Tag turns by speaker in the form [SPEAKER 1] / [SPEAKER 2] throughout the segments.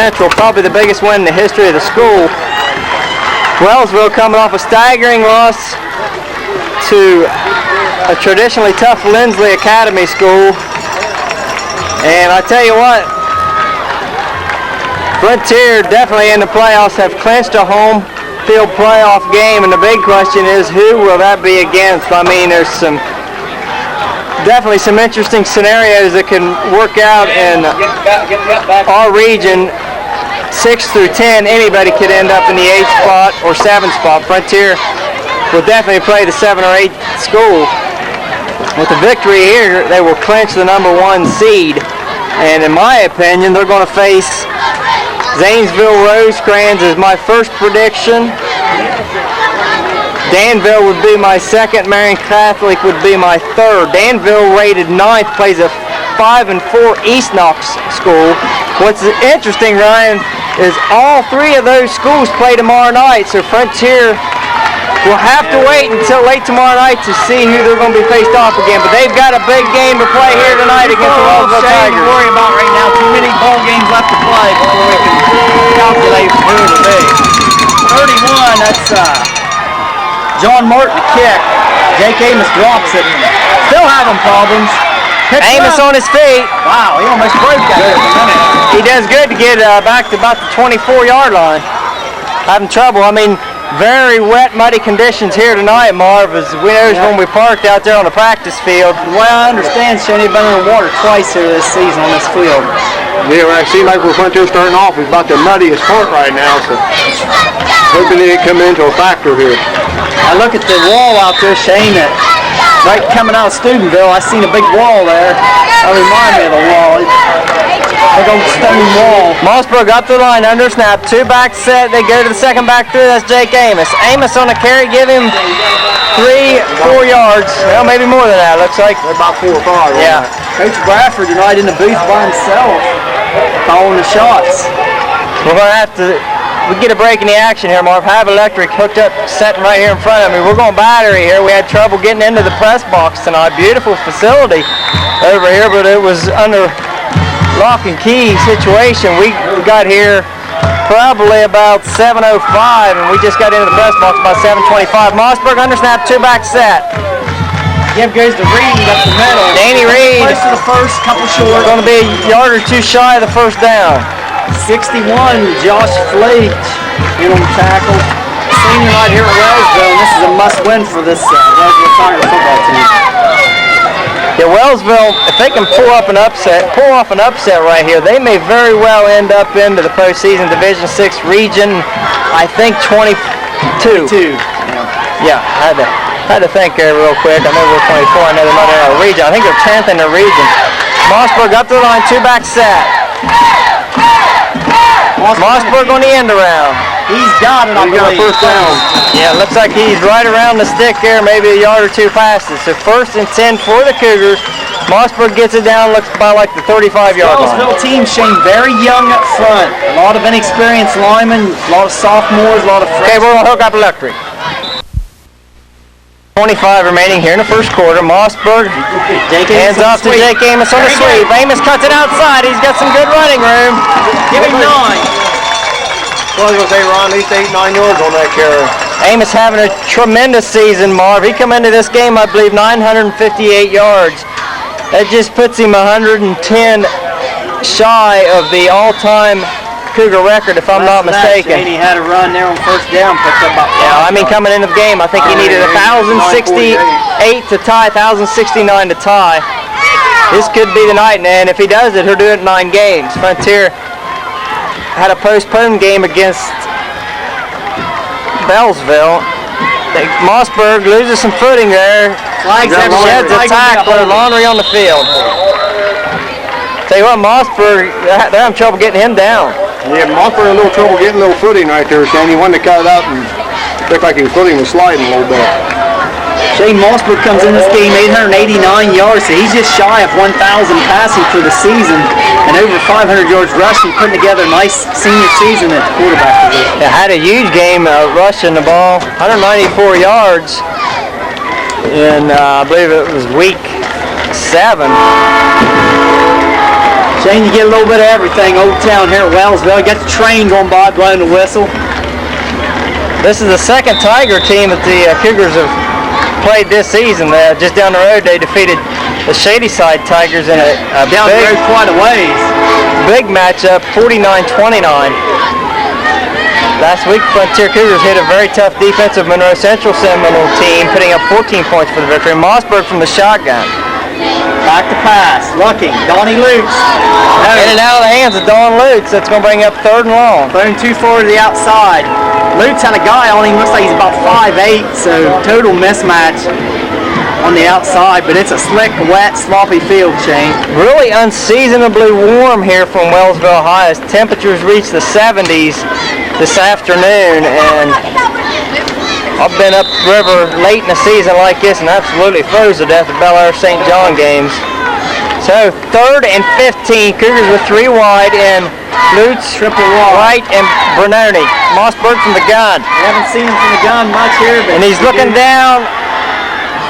[SPEAKER 1] Central, probably the biggest win in the history of the school. Wellsville coming off a staggering loss to a traditionally tough Lindsley Academy school. And I tell you what, Frontier definitely in the playoffs have clinched a home field playoff game, and the big question is, who will that be against? I mean, there's definitely some interesting scenarios that can work out in our region. 6 through 10, anybody could end up in the 8th spot or 7th spot. Frontier will definitely play the 7 or 8 school. With the victory here, they will clinch the #1 seed. And in my opinion, they're going to face Zanesville Rosecrans as my first prediction. Danville would be my second. Marion Catholic would be my third. Danville rated 9th, plays a 5-4 East Knox school. What's interesting, Ryan, is all 3 of those schools play tomorrow night, so Frontier will have to wait until late tomorrow night to see who they're going to be faced off again. But they've got a big game to play here tonight against the Wellsville Tigers.
[SPEAKER 2] To worry about right now. Too many ball games left to play before we can calculate who it'll be. 31. That's John Martin to kick. Jake Amos drops it. Still having problems.
[SPEAKER 1] Amos on his feet.
[SPEAKER 2] Wow, he almost broke that there for a minute.
[SPEAKER 1] He does good to get back to about the 24-yard line. Having trouble. I mean, very wet, muddy conditions here tonight, Marv, as we noticed when we parked out there on the practice field.
[SPEAKER 2] The way I understand, Shane, they've been in the water twice here this season on this field.
[SPEAKER 3] Yeah, well, it seems like we're Frontier starting off is about the muddiest part right now, so hoping they come into a factor here.
[SPEAKER 2] I look at the wall out there, Shane, that right coming out of Steubenville, I seen a big wall there. That reminds me of the wall. Big old stone wall.
[SPEAKER 1] Mossberg up the line, under snap, 2 back set. They go to the second back through. That's Jake Amos. Amos on the carry, give him 3-4 yards. Well, maybe more than that. Looks like
[SPEAKER 3] About 4 or 5.
[SPEAKER 1] Yeah.
[SPEAKER 2] Coach Bradford tonight in the booth by himself, calling the shots.
[SPEAKER 1] We're going to have to. We get a break in the action here, Marv. Have Electric hooked up, sitting right here in front of me. We're going battery here. We had trouble getting into the press box tonight. Beautiful facility over here, but it was under lock and key situation. We got here probably about 7:05, and we just got into the press box about 7:25. Mossberg under snap, 2 back set.
[SPEAKER 2] Give goes to Reed up the middle.
[SPEAKER 1] Danny Reed.
[SPEAKER 2] Close to the first, couple short.
[SPEAKER 1] Going to be a yard or 2 shy of the first down.
[SPEAKER 2] 61, Josh Fleet in on the tackle. Senior night here at Wellsville, and this is a must-win for this Wellsville Tiger football team.
[SPEAKER 1] Yeah, Wellsville, if they can pull off an upset right here, they may very well end up into the postseason Division 6 region. I think 22. Yeah, I had to think there real quick. I know we're 24. I know they're not in our region. I think they're 10th in their region. Mossberg up to the line, 2 back set. Mossberg on the end around.
[SPEAKER 2] He's got it, I believe.
[SPEAKER 3] Got a first down.
[SPEAKER 1] Yeah, looks like he's right around the stick there, maybe a yard or 2 past it. So 1st and 10 for the Cougars. Mossberg gets it down, looks about like the 35-yard line.
[SPEAKER 2] Wellsville team, Shane, very young up front. A lot of inexperienced linemen, a lot of sophomores, a lot of freshmen.
[SPEAKER 1] Okay, we're going to hook up Electric. 25 remaining here in the first quarter. Mossberg hands off to Jake Amos on the sweep. Amos cuts it outside. He's got some good running room.
[SPEAKER 2] Give him 9.
[SPEAKER 3] Well, I was going to say, Ron, at least 8-9 yards on that carry.
[SPEAKER 1] Amos having a tremendous season, Marv. He come into this game, I believe, 958 yards. That just puts him 110 shy of the all-time Cougar record, if I'm not mistaken.
[SPEAKER 2] He had a run there on first down, picked up about 5
[SPEAKER 1] Yeah, I mean, coming into the game, I think he needed 1,068 to tie, 1,069 to tie. This could be the night, and if he does it, he'll do it in 9 games. Frontier had a postponed game against Bellsville. Mossberg loses some footing there.
[SPEAKER 2] Flags
[SPEAKER 1] sheds a tackler, laundry on the field. Tell you what, Mossberg, they're having trouble getting him down.
[SPEAKER 3] Yeah, Mossberg had a little trouble getting a little footing right there, Shane. He wanted to cut it out and looked like his footing was sliding a little bit.
[SPEAKER 2] Shane Mossberg comes in this game 889 yards, so he's just shy of 1,000 passing for the season and over 500 yards rushing, putting together a nice senior season at the quarterback position.
[SPEAKER 1] Yeah, had a huge game rushing the ball, 194 yards in, I believe it was week 7.
[SPEAKER 2] Shane, you get a little bit of everything. Old town here at Wellsville. You got the train going by, blowing the whistle.
[SPEAKER 1] This is the second Tiger team that the Cougars have played this season. Just down the road, they defeated the Shadyside Tigers in a
[SPEAKER 2] Down the road quite a ways.
[SPEAKER 1] big matchup, 49-29. Last week, Frontier Cougars hit a very tough defensive Monroe Central Seminole team, putting up 14 points for the victory. Mossberg from the shotgun.
[SPEAKER 2] Back to pass. Looking. Donnie Lutz.
[SPEAKER 1] In and out of the hands of Don Lutz. That's going to bring up 3rd and long.
[SPEAKER 2] Throwing too far to the outside. Lutz had a guy on him. Looks like he's about 5'8", so total mismatch on the outside. But it's a slick, wet, sloppy field, Shane.
[SPEAKER 1] Really unseasonably warm here from Wellsville High as temperatures reach the 70s this afternoon. And I've been upriver late in the season like this and absolutely froze to death at Bel Air St. John games. So 3rd and 15, Cougars with 3 wide and Lutz,
[SPEAKER 2] Triple wide.
[SPEAKER 1] Wright, and Bernoni. Mossberg from the gun.
[SPEAKER 2] We haven't seen him from the gun much here, but
[SPEAKER 1] And he's looking down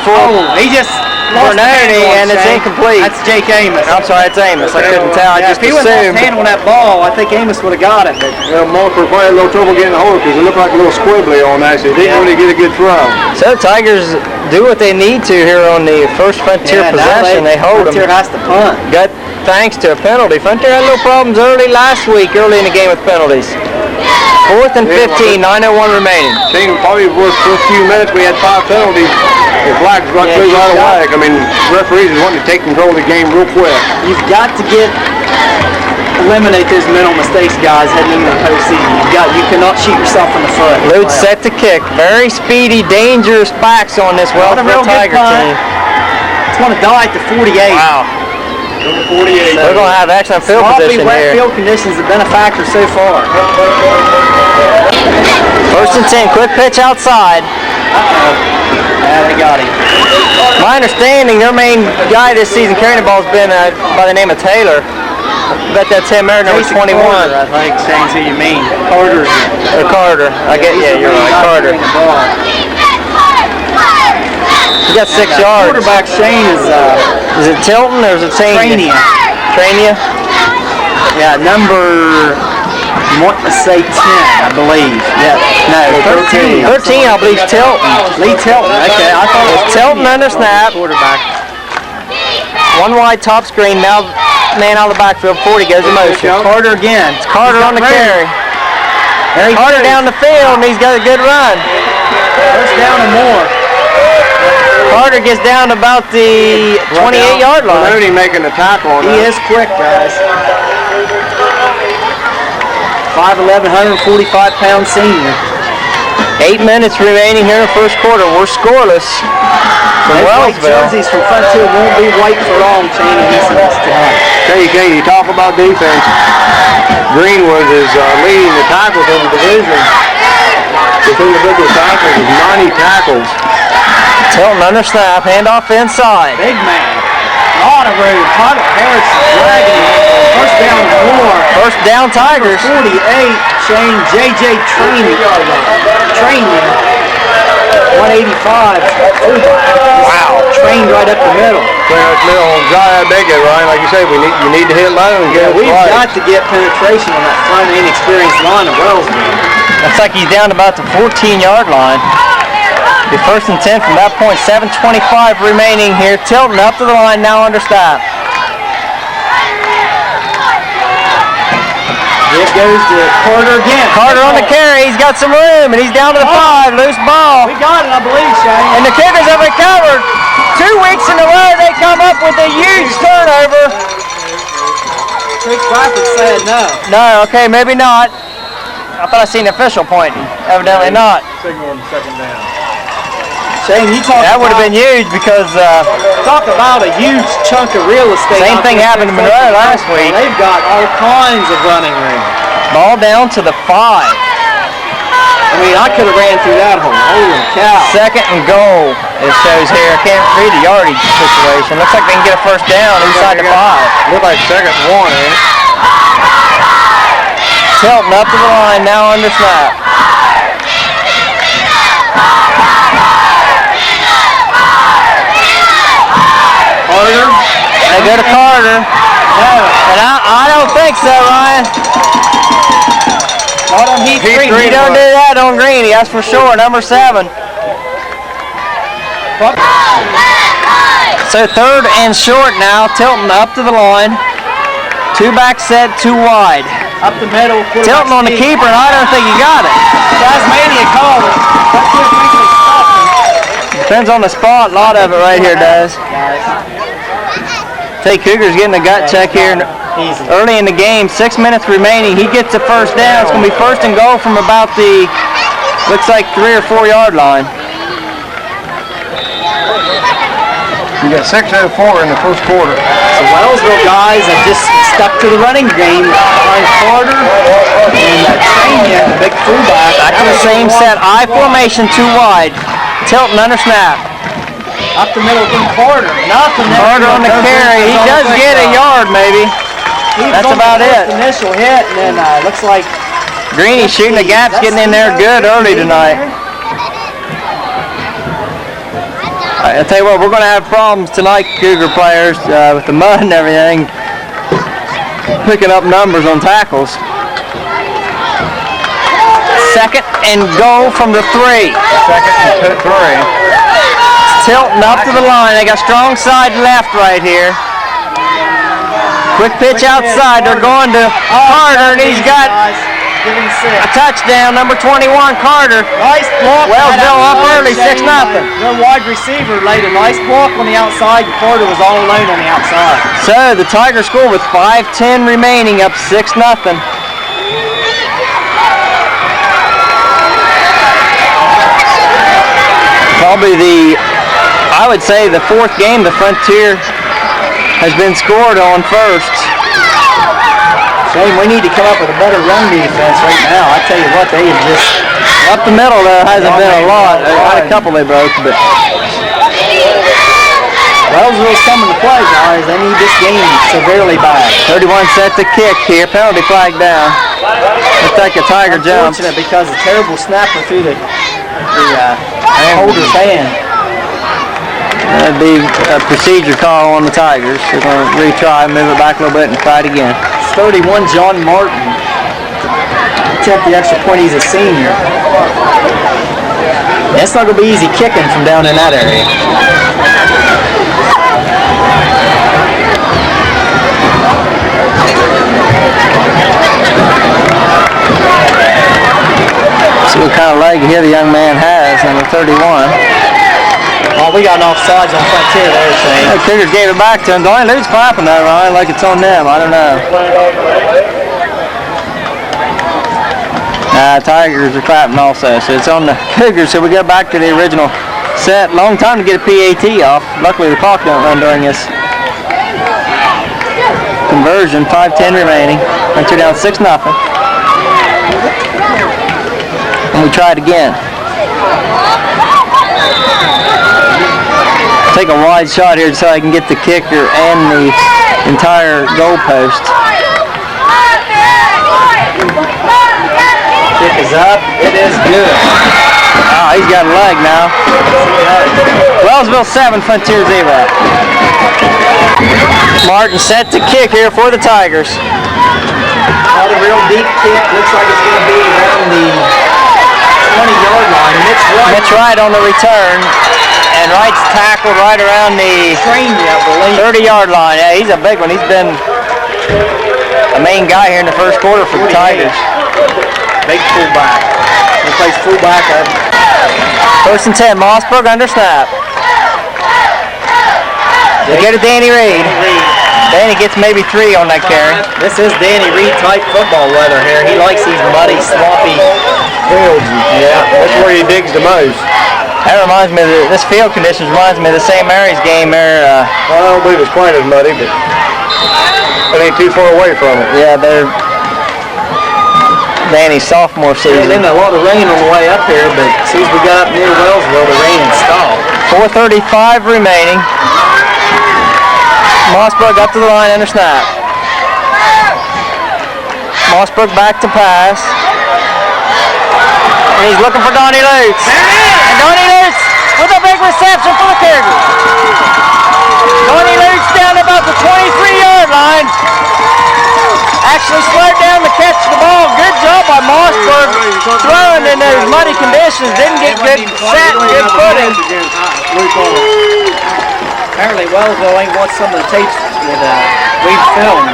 [SPEAKER 1] for
[SPEAKER 2] he just lost the
[SPEAKER 1] Bernoni,
[SPEAKER 2] handle on
[SPEAKER 1] and it's
[SPEAKER 2] Shane.
[SPEAKER 1] incomplete.
[SPEAKER 2] That's Jake Amos.
[SPEAKER 1] I'm sorry, it's Amos. I couldn't tell. I just
[SPEAKER 2] if he would have
[SPEAKER 1] assumed.
[SPEAKER 2] handled that ball, I think Amos would have got it. But
[SPEAKER 3] Mossberg probably had a little trouble getting a hold because it looked like a little squibbly on that, so he didn't really get a good throw.
[SPEAKER 1] So Tigers do what they need to here on the first Frontier possession. They hold them.
[SPEAKER 2] Frontier has to punt.
[SPEAKER 1] Got thanks to a penalty. Frontier had little problems early in the game with penalties. 4th and 15, 9:01 remaining.
[SPEAKER 3] Shane, probably the first few minutes we had 5 penalties. The Blacks got through right away. I mean, referees is wanting to take control of the game real quick.
[SPEAKER 2] You've got to eliminate those mental mistakes, guys, heading into the postseason. You cannot shoot yourself in the foot.
[SPEAKER 1] Lutz set to kick. Very speedy, dangerous backs on this Wellsville Tiger team.
[SPEAKER 2] It's going to die at the 48.
[SPEAKER 1] Wow.
[SPEAKER 3] 48.
[SPEAKER 1] They're going to have excellent field position
[SPEAKER 2] wet
[SPEAKER 1] here.
[SPEAKER 2] field conditions have been a factor so far.
[SPEAKER 1] 1st and 10, quick pitch outside.
[SPEAKER 2] Yeah, they got him.
[SPEAKER 1] My understanding, their main guy this season carrying the ball has been by the name of Taylor. I bet that's him there, number 21.
[SPEAKER 2] Carter, I think, Shane's who you mean. Carter.
[SPEAKER 1] Carter. You're right, Carter. He got 6 yards.
[SPEAKER 2] Quarterback Shane is
[SPEAKER 1] it Tilton or is it St. Trania?
[SPEAKER 2] Yeah, number, I want to say 10, I believe. Yeah, no, 13.
[SPEAKER 1] 13, I believe, Tilton.
[SPEAKER 2] Lee Tilton, okay. I thought it was
[SPEAKER 1] Tilton under snap.
[SPEAKER 2] Quarterback.
[SPEAKER 1] 1 wide top screen, now man out of the backfield, 40 goes in motion.
[SPEAKER 2] Carter again.
[SPEAKER 1] It's Carter on the carry. Carter down the field, and he's got a good run.
[SPEAKER 2] First down and more.
[SPEAKER 1] Carter gets down about the 28-yard line.
[SPEAKER 3] Bernoni making the tackle on that.
[SPEAKER 2] He is quick, guys. 5'11", 145-pound senior.
[SPEAKER 1] 8 minutes remaining here in the first quarter. We're scoreless from
[SPEAKER 2] White
[SPEAKER 1] Wellsville.
[SPEAKER 2] jerseys from Frontier won't be white for long, Shane, in this tonight.
[SPEAKER 3] Hey, you talk about defense. Greenwood is leading the tackles in the division. The individual tackles is 90 tackles.
[SPEAKER 1] Tilton under snap, handoff inside.
[SPEAKER 2] Big man. A lot of room. Tyler Harris dragging him. First down and more.
[SPEAKER 1] First down Tigers.
[SPEAKER 2] 48, Shane. J.J. Training. 185. Wow. Trained right up the middle.
[SPEAKER 3] Dry that big guy, Ryan. Like you say, you need to hit low and get
[SPEAKER 2] We've
[SPEAKER 3] right.
[SPEAKER 2] got to get penetration on that front inexperienced line of Wellsville.
[SPEAKER 1] Looks like he's down about the 14-yard line. The 1st and 10 from that point. 7:25 remaining here. Tilton up to the line now under snap.
[SPEAKER 2] It goes to Carter again.
[SPEAKER 1] Carter on the carry. He's got some room, and he's down to the 5. Loose ball.
[SPEAKER 2] We got it, I believe, Shane.
[SPEAKER 1] And the Cougars have recovered. 2 weeks in a row, they come up with a huge turnover.
[SPEAKER 2] Coach Bradford said no.
[SPEAKER 1] No, okay, maybe not. I thought I seen the official pointing. Evidently not.
[SPEAKER 3] Signal on 2nd down.
[SPEAKER 2] Shane, you talk
[SPEAKER 1] That would have been huge because
[SPEAKER 2] talk about a huge chunk of real estate.
[SPEAKER 1] same thing happened to Monroe last week.
[SPEAKER 2] They've got all kinds of running room.
[SPEAKER 1] Ball down to the 5.
[SPEAKER 2] I mean, I could have ran through that hole. Holy cow.
[SPEAKER 1] 2nd and goal, it shows here. I can't read the yardage situation. Looks like they can get a first down inside the 5.
[SPEAKER 3] Look like 2nd and 1, eh?
[SPEAKER 1] Tilton up to the line, now under snap.
[SPEAKER 2] Carter.
[SPEAKER 1] They go to Carter.
[SPEAKER 2] No.
[SPEAKER 1] And I don't think so, Ryan.
[SPEAKER 2] Not on Heath Green.
[SPEAKER 1] He don't do that on Greeny, that's for sure. Number 7. So 3rd and short now. Tilton up to the line. 2 back set, 2 wide.
[SPEAKER 2] Up the middle.
[SPEAKER 1] Tilton on the keeper, and I don't think he got it.
[SPEAKER 2] Tasmania called it.
[SPEAKER 1] Depends on the spot. A lot of it right here does. Tay Cougars getting a gut check here early in the game. 6 minutes remaining. He gets the first down. It's going to be 1st and goal from about the, looks like 3 or 4 yard line.
[SPEAKER 3] You got 6:04 in the first quarter.
[SPEAKER 2] So Wellsville guys have just stuck to the running game. Carter and Tanya, the big fullback.
[SPEAKER 1] Back to the same set. I formation, 2 wide. Tilton under snap.
[SPEAKER 2] Up the middle from Carter. Nothing there.
[SPEAKER 1] Carter on the carry. He does get a yard maybe. That's about it.
[SPEAKER 2] Initial hit, and then looks like
[SPEAKER 1] Greeny shooting the gaps, getting in there good early tonight. I'll tell you what, we're going to have problems tonight, Cougar players, with the mud and everything, picking up numbers on tackles. 2nd and goal from the 3.
[SPEAKER 3] 2nd and 3.
[SPEAKER 1] Tilton up to the line. They got strong side left right here. Quick pitch outside. They're going to Carter, and he's got a touchdown. Number 21, Carter.
[SPEAKER 2] Nice block.
[SPEAKER 1] Wellsville up early, 6-0.
[SPEAKER 2] Their wide receiver laid a nice block on the outside, and Carter was all alone on the outside.
[SPEAKER 1] So the Tigers score with 5:10 remaining, up 6-0. Probably I would say the 4th game the Frontier has been scored on first.
[SPEAKER 2] Shane, we need to come up with a better run defense right now. I tell you what, they have just...
[SPEAKER 1] Up the middle there hasn't been a lot. They had a couple they broke, but...
[SPEAKER 2] Wellsville's coming to play, guys. They need this game severely bad.
[SPEAKER 1] 31 set to kick here. Penalty flag down. Looks like a Tiger jump.
[SPEAKER 2] Unfortunate because a terrible snapper through the holder's hand.
[SPEAKER 1] That'd be a procedure call on the Tigers. They're going to retry, move it back a little bit, and try it again.
[SPEAKER 2] 31, John Martin. Attempt the extra point. He's a senior. It's not going to be easy kicking from down in that area.
[SPEAKER 1] See what kind of leg here the young man has, number 31.
[SPEAKER 2] Oh, we got an offsides on Frontier there, Shane.
[SPEAKER 1] The Cougars gave it back to him. Don't lose clapping that, Ryan, like it's on them. I don't know. Tigers are clapping also, so it's on the Cougars. So we go back to the original set. Long time to get a PAT off. Luckily the clock don't run during this conversion. 5:10 remaining. Frontier down 6-0. And we try it again. Take a wide shot here so I can get the kicker and the entire goal post.
[SPEAKER 2] Kick is up. It is good.
[SPEAKER 1] Oh, he's got a leg now. Wellsville 7, Frontier 0. Martin set to kick here for the Tigers.
[SPEAKER 2] Not a real deep kick. Looks like it's going to be around the 20-yard line. And it's right.
[SPEAKER 1] Mitch Wright on the return. And Wright's tackled right around the 30-yard line. Yeah, he's a big one. He's been a main guy here in the first quarter for the Tigers.
[SPEAKER 2] Big fullback. He plays fullback.
[SPEAKER 1] 1st and 10. Mossberg under snap. They get to Danny Reed. Danny gets maybe 3 on that carry.
[SPEAKER 2] This is Danny Reed type football weather here. He likes these muddy, sloppy fields.
[SPEAKER 3] Yeah, that's where he digs the most.
[SPEAKER 1] That reminds me of this field conditions reminds me of the St. Mary's game there.
[SPEAKER 3] Well, I don't believe it's quite as muddy, but it ain't too far away from it.
[SPEAKER 1] Yeah, they're Danny's sophomore season.
[SPEAKER 2] There's been a lot of rain on the way up here, but as soon as we got up near Wellsville, the rain had stopped.
[SPEAKER 1] 4:35 remaining. Mossberg up to the line under snap. Mossberg back to pass. And he's looking for Donnie Lutz. And Donnie Lutz with a big reception for the Cougars. Tony Lutz down about the 23-yard line. Actually slowed down to catch the ball. Good job by Mossberg throwing in those muddy conditions. Didn't get good set, good footing.
[SPEAKER 2] Apparently Wellsville ain't watched some of the tapes that we've filmed.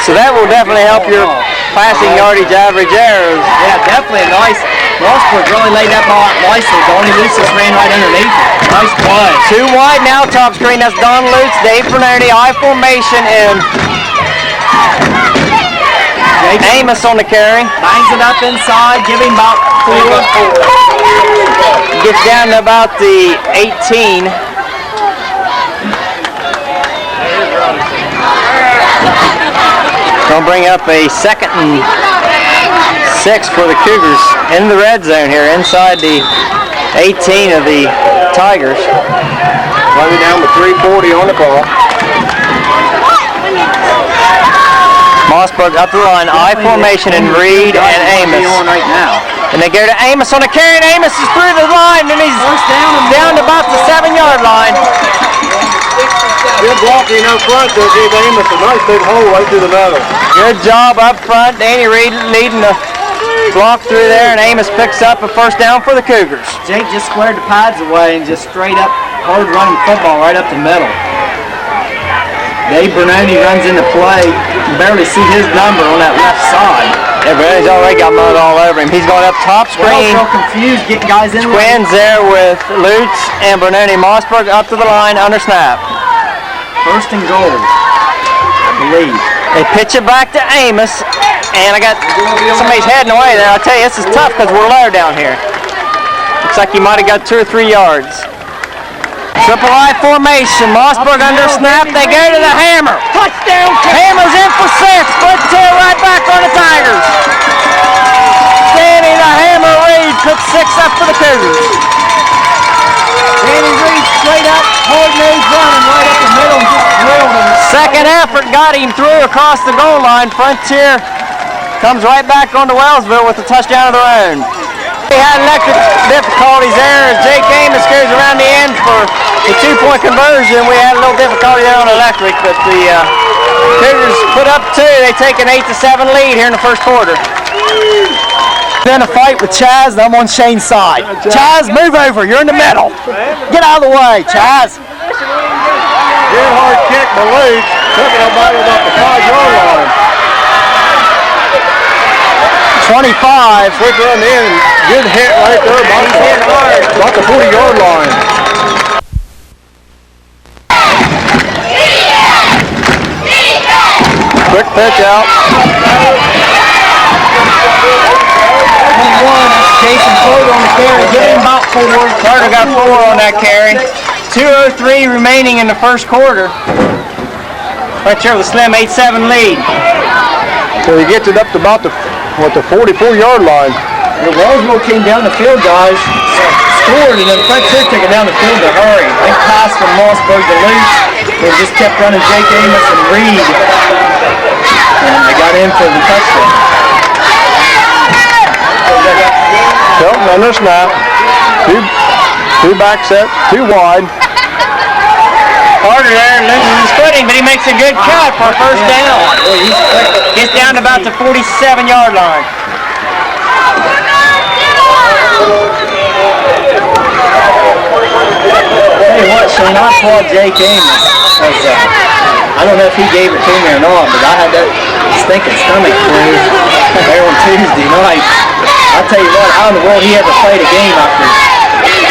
[SPEAKER 1] So that will definitely help your passing yardage average errors.
[SPEAKER 2] Yeah, definitely nice. Mossberg really laid that ball out nicely. Tony Lutz just ran right underneath it. Nice play.
[SPEAKER 1] Two wide now, top screen. That's Don Lutz, Dave Bernardi, I formation, and Amos on the carry.
[SPEAKER 2] Bangs it up inside, give him about 4.
[SPEAKER 1] Gets down to about the 18. Gonna bring up a 2nd and 6 for the Cougars in the red zone here, inside the 18 of the Tigers.
[SPEAKER 3] Running down with 3:40 on the clock.
[SPEAKER 1] Mossberg up the line, I formation, and Reed and Amos.
[SPEAKER 2] Right now.
[SPEAKER 1] And they go to Amos on the carry, and Amos is through the line, and he's down to about the 7-yard line.
[SPEAKER 3] Good blocking up front there gave Amos a nice big hole right through the middle.
[SPEAKER 1] Good job up front. Danny Reed leading the block through there, and Amos picks up a first down for the Cougars.
[SPEAKER 2] Jake just squared the pads away and just straight up hard running football right up the middle. Dave Bernoni runs into play. You can barely see his number on that left side.
[SPEAKER 1] Yeah, Bernoni's already got mud all over him. He's going up top screen.
[SPEAKER 2] Well, so confused getting guys in.
[SPEAKER 1] Twins there with Lutz and Bernoni. Mossberg up to the line under snap.
[SPEAKER 2] 1st and goal. The lead.
[SPEAKER 1] They pitch it back to Amos, and I got somebody's heading away there. I'll tell you, this is tough because we're low down here. Looks like you might have got 2 or 3 yards. Triple I formation. Mossberg under snap. They go to the hammer. Touchdown. Hammer's in for 6. Split tail right back on the Tigers. Danny the Hammer Reed puts 6 up for the Cougars.
[SPEAKER 2] Danny Reed straight up, hard nose running right up the middle and just drilled him.
[SPEAKER 1] Second effort got him through across the goal line. Frontier comes right back onto Wellsville with a touchdown of their own. We had electric difficulties there as Jake Amos goes around the end for the 2-point conversion. We had a little difficulty there on electric, but the Cougars put up 2. They take an 8-7 lead here in the first quarter.
[SPEAKER 2] Then a fight with Chaz, and I'm on Shane's side. Chaz, move over. You're in the middle. Get out of the way, Chaz.
[SPEAKER 3] Good hard kick by Lutz. Took it about the 5-yard line.
[SPEAKER 1] 25.
[SPEAKER 3] Quick run in. Good hit right there about the 40-yard line. Quick pitch out.
[SPEAKER 2] 21, Jason Carter on the carry. Get him about 4.
[SPEAKER 1] Carter got 4 on that carry. 2:03 remaining in the first quarter. Right here with a slim 8-7 lead.
[SPEAKER 3] So he gets it up to about the 44-yard line.
[SPEAKER 2] The Wellsville came down the field, guys, scored, and then Frontier took it down the field to hurry. Big pass from Mossberg to Lutz. They just kept running Jake Amos and Reed. And they got in for the touchdown.
[SPEAKER 3] Hilton under snap. Two back set, 2 wide.
[SPEAKER 1] Carter there loses his footing, but he makes a good cut for a first down. Gets down to about the 47-yard line.
[SPEAKER 2] Tell you what, Shane, I applaud Jake Amos. I don't know if he gave it to me or not, but I had that stinking stomach flu there on Tuesday night. I'll tell you what, how in the world he ever played a game after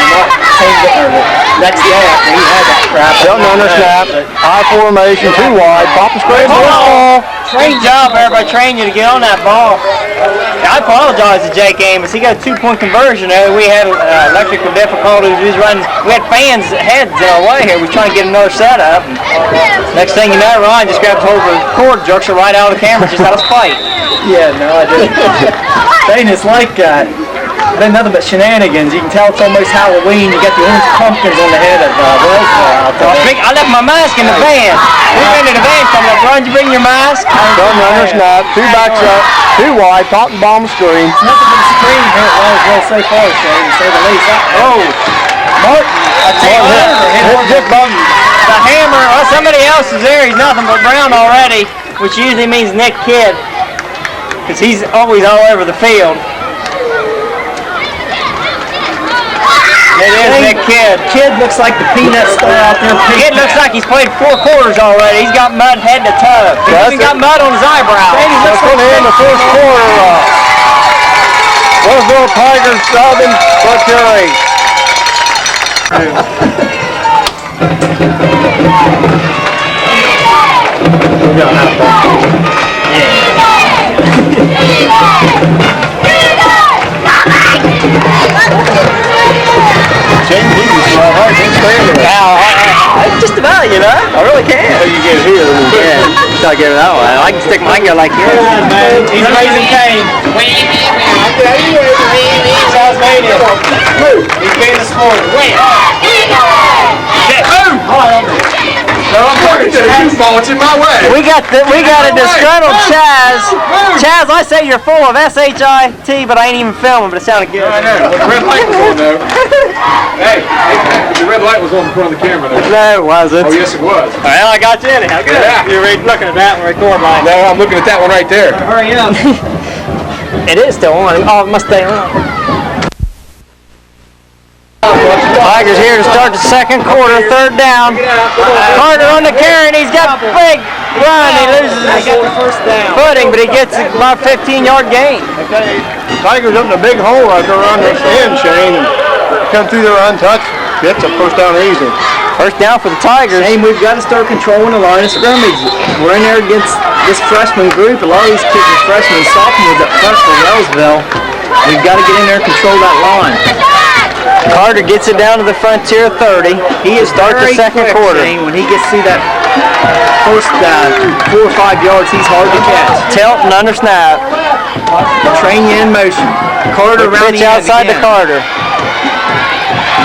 [SPEAKER 2] not the next day after he had that crap.
[SPEAKER 3] Hilton under snap. I formation, 2 wide. Pop the screen.
[SPEAKER 1] Oh, great job, everybody, training you to get on that ball. I apologize to Jake Amos. He got a 2-point conversion there. We had electrical difficulties. We had fans' heads in our way here. We were trying to get another setup. And next thing you know, Ryan just grabs hold of the cord, jerks it right out of the camera, just out of spite.
[SPEAKER 2] Yeah, no, I didn't. Shane, it's like been nothing but shenanigans. You can tell it's almost Halloween. You got the orange pumpkins on the head of Wellsville.
[SPEAKER 1] I left my mask in the van. We ran to the van coming up. Ron, did you bring your mask?
[SPEAKER 3] Hilton under snap. 2 backs up, 2 wide. Top and bottom screen.
[SPEAKER 2] Nothing but a screen here at Wellsville so far, Shane, to say the least. Oh, Martin, I tell you what,
[SPEAKER 1] The hammer, well, somebody else is there. He's nothing but brown already, which usually means Nick Kidd, because he's always all over the field. It is Nick Kidd.
[SPEAKER 2] Kidd looks like the peanut star out there.
[SPEAKER 1] Kidd looks like he's played 4 quarters already. He's got mud head to toe. He's even got mud on his eyebrows.
[SPEAKER 3] That's going to end the first quarter. Wellsville Tigers 7, Frontier 8.
[SPEAKER 1] Just about, you know. I really can.
[SPEAKER 3] You get here.
[SPEAKER 1] Yeah. I'll get it out. I can stick my gun like this.
[SPEAKER 2] He's raising Cane. He's Tasmanian. He's being a sport. Wait.
[SPEAKER 3] It's in my way.
[SPEAKER 1] We got a disgruntled Chaz. Chaz, I say you're full of S-H-I-T, but I ain't even filming, but it sounded good.
[SPEAKER 3] I know. But the red light was on though. Hey, the red light was on in front of the camera there.
[SPEAKER 1] No, it wasn't.
[SPEAKER 3] Oh yes, it was.
[SPEAKER 1] Well, I got you anyhow. Good.
[SPEAKER 3] Yeah.
[SPEAKER 1] You're looking at that one, record line.
[SPEAKER 3] No, I'm looking at that one right there.
[SPEAKER 2] Hurry up.
[SPEAKER 1] It is still on. Oh, it must stay on. Tigers here to start the second quarter, 3rd down. Carter on the carry, and he's got a big run. He loses his footing, but he gets about a 15-yard gain.
[SPEAKER 3] Tigers up in a big hole right there around the end, Shane, and come through there untouched. Gets a first down easy.
[SPEAKER 1] First down for the Tigers.
[SPEAKER 2] Shane, we've got to start controlling the line of scrimmage. We're in there against this freshman group. A lot of these kids are freshmen and sophomores up front for Wellsville. We've got to get in there and control that line.
[SPEAKER 1] Carter gets it down to the Frontier 30.
[SPEAKER 2] He is
[SPEAKER 1] start the second quarter.
[SPEAKER 2] Shane. When he gets through that first 4 or 5 yards, he's hard to catch.
[SPEAKER 1] Tilton under snap.
[SPEAKER 2] Train you in motion. Carter around
[SPEAKER 1] Pitch
[SPEAKER 2] the end
[SPEAKER 1] outside the
[SPEAKER 2] again.
[SPEAKER 1] Carter.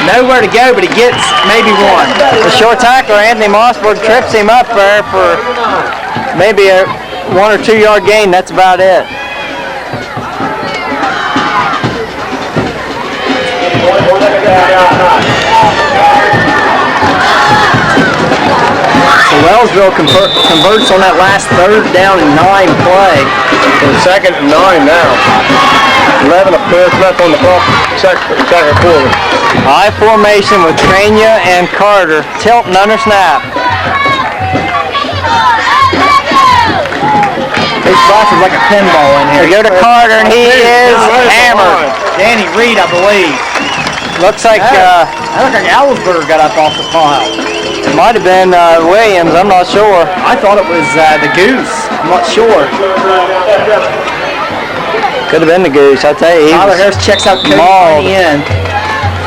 [SPEAKER 2] Nowhere to go, but he gets maybe one.
[SPEAKER 1] The short tackler, Anthony Mossberg, trips him up there for maybe a 1 or 2 yard gain. That's about it.
[SPEAKER 2] So Wellsville converts on that last 3rd down and 9 play.
[SPEAKER 3] So 2nd and 9 now. 11 left on the clock. Second quarter.
[SPEAKER 1] High formation with Trania and Carter. Tilton under snap.
[SPEAKER 2] His box is like a pinball in here.
[SPEAKER 1] They go to Carter, and he is hammered.
[SPEAKER 2] Danny Reed, I believe.
[SPEAKER 1] Looks like
[SPEAKER 2] That looked like Ellsberg got up off the pile.
[SPEAKER 1] it might have been Williams. I'm not sure.
[SPEAKER 2] I thought it was the Goose. I'm not sure.
[SPEAKER 1] Could have been the Goose. I tell you, he
[SPEAKER 2] Tyler
[SPEAKER 1] was
[SPEAKER 2] Harris checks out Cody
[SPEAKER 1] mauled.
[SPEAKER 2] on the end.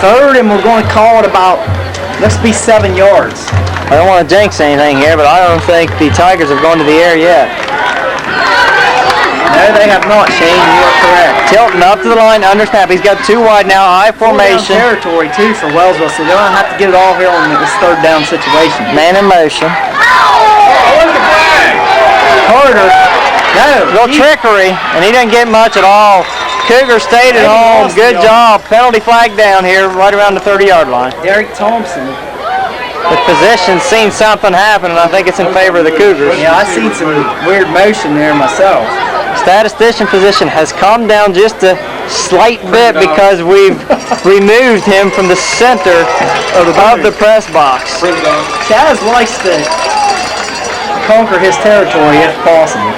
[SPEAKER 2] 3rd, and we're going to call it about, let's be 7 yards.
[SPEAKER 1] I don't want to jinx anything here, but I don't think the Tigers have gone to the air yet.
[SPEAKER 2] No, they have not, Shane. You are correct.
[SPEAKER 1] Tilton up to the line, under snap. He's got 2 wide now, high formation.
[SPEAKER 2] Territory too for Wellsville, so they don't have to get it all here on this 3rd down situation.
[SPEAKER 1] Man in motion.
[SPEAKER 2] Carter, no,
[SPEAKER 1] Little trickery, and he didn't get much at all. Cougar stayed at home. Good job. Penalty flag down here, right around the 30-yard line.
[SPEAKER 2] Derek Thompson.
[SPEAKER 1] The position's seen something happen, and I think it's in favor of the Cougars.
[SPEAKER 2] Yeah, I seen some weird motion there myself.
[SPEAKER 1] Statistician position has come down just a slight bit because we've removed him from the center of the press box.
[SPEAKER 2] Chaz likes to conquer his territory if possible.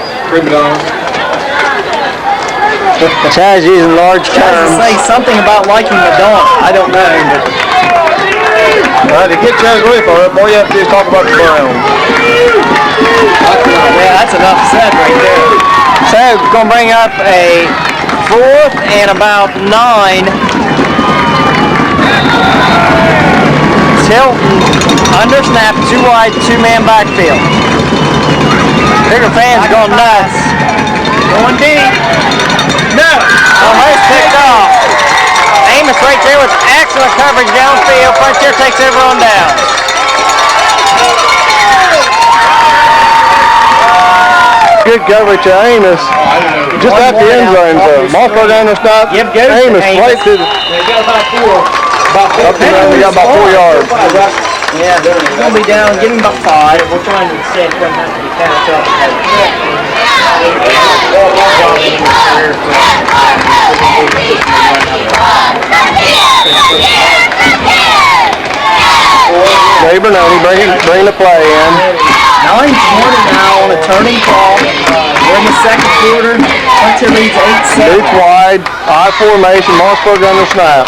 [SPEAKER 1] Chaz using large
[SPEAKER 2] Chaz
[SPEAKER 1] terms.
[SPEAKER 2] to say something about liking the dunk. I don't know.
[SPEAKER 3] To get Chaz away from it, all you have to do is talk about the Browns.
[SPEAKER 2] Yeah, that's enough said right there.
[SPEAKER 1] So, we're going to bring up a 4th and about 9. Tilton under snap, 2 wide, 2-man backfield. Cougar fans are going nuts.
[SPEAKER 2] Going deep. No.
[SPEAKER 1] Almost picked off. Amos right there with excellent coverage downfield. Frontier takes over on down.
[SPEAKER 3] Good coverage to Amos. Just at the end zone, so Mossberg on the stop.
[SPEAKER 2] Yep, goes to
[SPEAKER 3] Amos
[SPEAKER 2] Amos.
[SPEAKER 3] right to the.
[SPEAKER 2] They got about 4.
[SPEAKER 3] Up to now, we got about 4 yards.
[SPEAKER 2] Yeah, he's going to be down. Give him about 5. We're trying to set him up to be passed up.
[SPEAKER 3] Ray Bernoni bring the play in.
[SPEAKER 2] 9:20 now on a turning ball. We're in the second quarter. Hunter leads 8-7.
[SPEAKER 3] Boots wide, I formation, Mossberg under snap.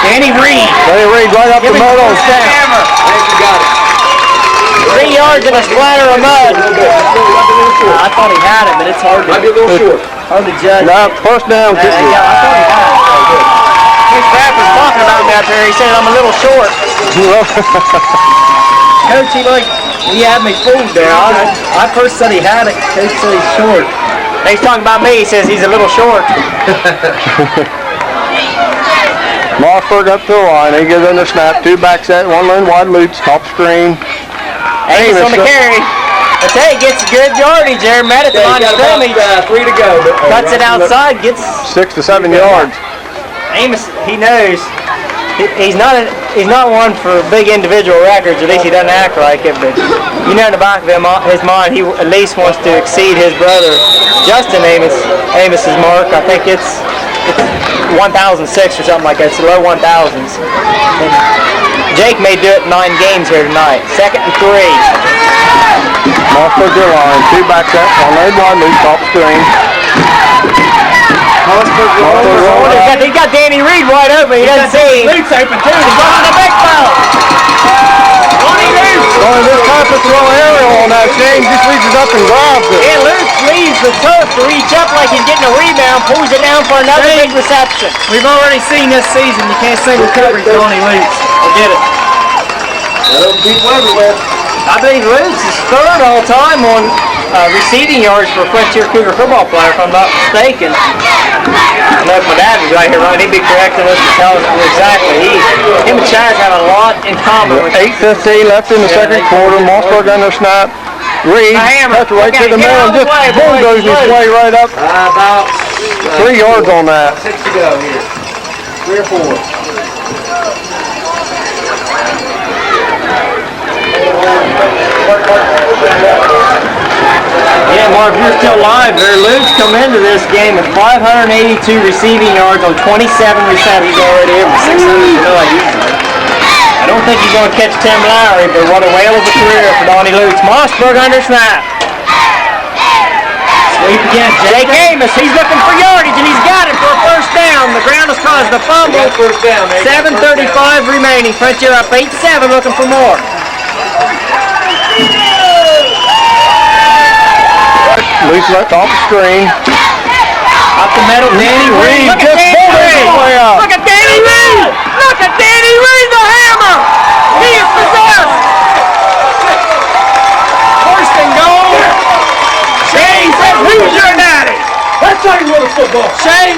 [SPEAKER 2] Danny Reed.
[SPEAKER 3] Danny Reed right up the middle.
[SPEAKER 2] Hammer. 3 yards and a splatter of mud. I thought he had it, but it's hard to judge.
[SPEAKER 3] No, first down.
[SPEAKER 2] I thought he had it. Coach Bradford's talking about me out there. He said I'm a little short. Coach, he had me fooled there. I first said he had it. Coach said he's short. He's talking about me. He says he's a little short.
[SPEAKER 3] Mossberg up to the line. He gets under snap. 2 back set. 1 lane wide loops. Top screen.
[SPEAKER 2] Amos on the carry. I tell you, gets good yardage there. Met at the line of scrimmage.
[SPEAKER 3] 3 to go.
[SPEAKER 2] Cuts it outside. Gets
[SPEAKER 3] 6 to 7 yards.
[SPEAKER 2] Amos, he knows. He's not one for big individual records. At least he doesn't act like it. But you know, in the back of his mind, he at least wants to exceed his brother Justin Amos's mark. I think it's 1,006 or something like that. It's the low 1000s. And Jake may do it in 9 games here tonight. 2nd and 3.
[SPEAKER 3] Mossberg to the line. 2 back set. 1 lane wide loop. Top screen.
[SPEAKER 2] He got Danny Reed wide open. He doesn't see him. Luke's open too. He's going to the big foul. Donnie Luke.
[SPEAKER 3] This time puts a little aerial on that chain. Just reaches up and grabs it.
[SPEAKER 2] Yeah, Luke leaves the turf to reach up like he's getting a rebound. Pulls it down for another big reception. We've already seen this season. You can't say recovery, Donnie Luke. Forget it.
[SPEAKER 3] People everywhere.
[SPEAKER 2] I believe Luke's is 3rd all time on receiving yards for a Frontier Cougar football player, if I'm not mistaken. I know if my dad was right here, Ron, he'd be correcting us and telling us exactly. Him and Chaz have a lot in common.
[SPEAKER 3] 8:15 left in the second quarter. Mossberg under snap. Reed cuts right to the middle and just bulldozes his way right up. About 3 yards on that.
[SPEAKER 4] 6 to go here. 3 or 4.
[SPEAKER 2] Yeah, Mark, you're still live there. Luke's come into this game with 582 receiving yards on 27 receptions. He's already in with 600 I don't think he's going to catch Tim Lowry, but what a whale of a career for Donnie Luke. Mossberg under snap. Sweep again. Jake Amos, he's looking for yardage, and he's got it for a first down. The ground has caused the fumble. 7:35 remaining. Frontier up 8-7, looking for more.
[SPEAKER 3] Loose left off the screen.
[SPEAKER 2] Up the middle, Danny Reed.
[SPEAKER 3] Look at Danny Reed.
[SPEAKER 2] Look at Danny Reed. Look at Danny Reed, the hammer. He is possessed. First and goal. Shane says, who's your daddy?
[SPEAKER 4] That's how you win a football.
[SPEAKER 2] Shane,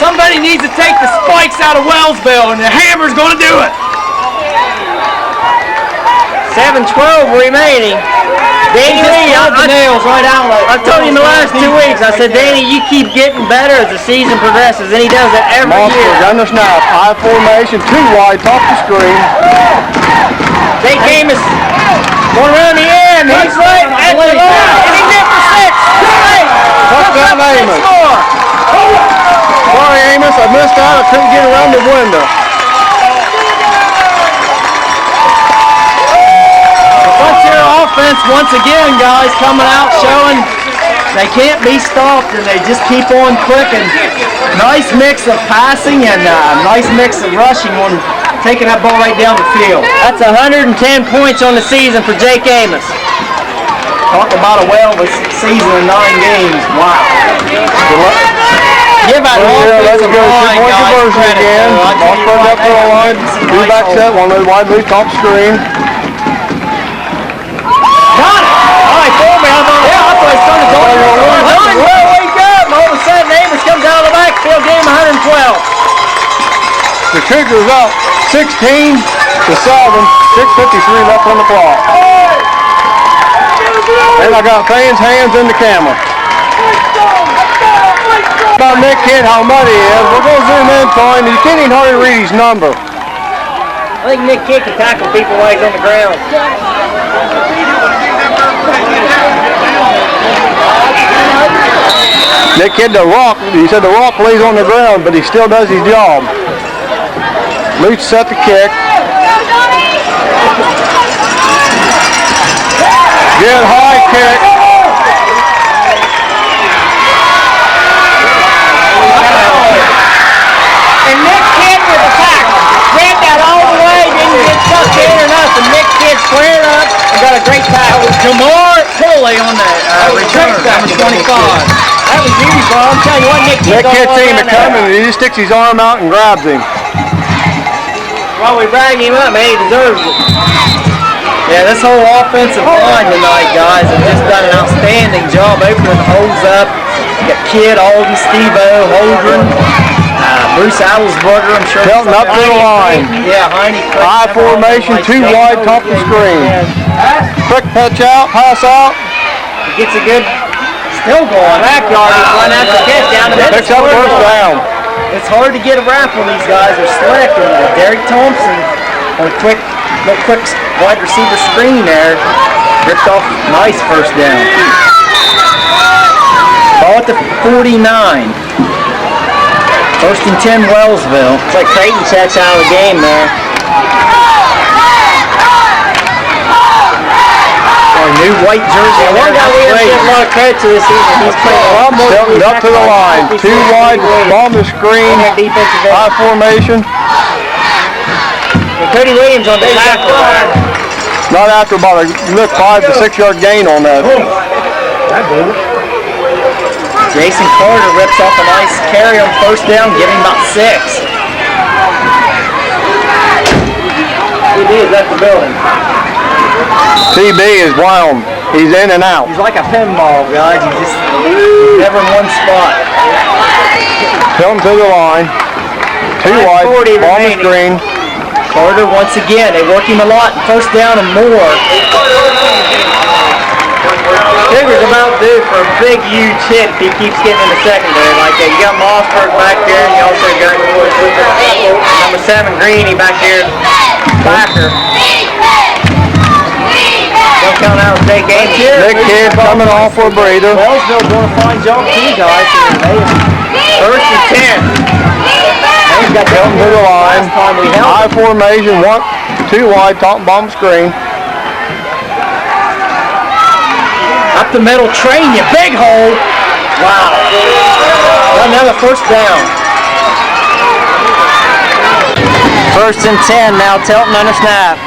[SPEAKER 2] somebody needs to take the spikes out of Wellsville, and the hammer's going to do it. 7:12 remaining. Danny Reed, I've told you in the last 2 weeks, I said, Danny, you keep getting better as the season progresses, and he does that every year.
[SPEAKER 3] Mossberg under snap, I formation, 2 wide, top the screen.
[SPEAKER 2] Jake Amos going around the end. He's right at the line, and he's in for 6.
[SPEAKER 3] Touchdown Amos. Sorry, Amos, I missed out. I couldn't get around the window.
[SPEAKER 2] Frontier offense once again, guys, coming out showing they can't be stopped and they just keep on clicking. Nice mix of passing and nice mix of rushing on taking that ball right down the field. That's 110 points on the season for Jake Amos. Talk about a well-with season of 9 games. Wow. Give that
[SPEAKER 3] Let's go. 2-point conversion again. Mossberg up to the line. 2 back set, 1 wide lead, top screen.
[SPEAKER 2] Got it! Oh, he fooled me. I thought he started going. Wake up! All of a sudden, Amos comes out of the backfield, game 112.
[SPEAKER 3] The Cougars up 16 to 7. 6:53 left on the clock. And I got fans' hands in the camera. About Nick hit how muddy he is. We're going to zoom in for him. You can't even hardly read his number.
[SPEAKER 1] I think Nick Kidd can tackle people while he's on the ground.
[SPEAKER 3] Nick Kidd, the rock, he said the rock lays on the ground, but he still does his job. Luch set the kick. Good high kick.
[SPEAKER 1] And Nick Kidd with the tackle. Ran that all the way, didn't get tucked in or nothing. Nick Kidd squared up and got a great tackle.
[SPEAKER 2] Jamar Pulley on the return, number 25.
[SPEAKER 1] That was easy, bro. I'm telling you what, Nick Kidd.
[SPEAKER 3] Nick Kidd seen him coming and he just sticks his arm out and grabs him.
[SPEAKER 1] While we rag him up, man, he deserves it.
[SPEAKER 2] Yeah, this whole offensive line tonight, guys, have just done an outstanding job opening the holes up. You got Kidd, Alden, Steve-O, Holdren, Bruce Adelsberger, I'm sure.
[SPEAKER 3] Telton up to the line.
[SPEAKER 2] Yeah, Heine.
[SPEAKER 3] High formation, 2 wide, top of the screen. Quick pitch out, pass out.
[SPEAKER 2] He gets a good, still going.
[SPEAKER 1] Backyard, he's running after the catch down to the
[SPEAKER 3] Picks up first down.
[SPEAKER 2] It's hard to get a wrap on these guys. They're slick. And Derek Thompson on a quick wide receiver screen there. Ripped off nice first down. Ball at the 49. First and 10 Wellsville.
[SPEAKER 1] It's like Creighton checks out of the game there.
[SPEAKER 2] A new white jersey.
[SPEAKER 1] One guy we have to give a lot of credit to this season. He's playing a lot more.
[SPEAKER 3] Telton up to the line. 2 wide, bomb the screen. High formation.
[SPEAKER 1] And Cody Williams on the tackle.
[SPEAKER 3] Not after about a 5 to 6 yard gain on that.
[SPEAKER 2] Jason Carter rips off a nice carry on first down, getting about 6.
[SPEAKER 1] He did, left the building.
[SPEAKER 3] TB is wild. He's in and out.
[SPEAKER 2] He's like a pinball, guys. He's just never in one spot.
[SPEAKER 3] Telton to the line. 2 wide, bomb the screen.
[SPEAKER 2] Carter once again. They work him a lot, first down and more.
[SPEAKER 1] Cougars about due for a big, huge hit if he keeps getting in the secondary like that. You got Mossberg back there, and you also got number 7 Greeny back there, backer. Don't count out Jake Ames here.
[SPEAKER 3] Nick Kidd coming off for a breather.
[SPEAKER 2] Wellsville doing a fine job too, guys.
[SPEAKER 1] First and 10.
[SPEAKER 2] They've got
[SPEAKER 3] Telton to the line.
[SPEAKER 2] time we held.
[SPEAKER 3] High formation, 2 wide, top bomb screen.
[SPEAKER 2] Up the middle, train you, big hole. Wow. Another first down.
[SPEAKER 1] First and 10 now, Telton under snap.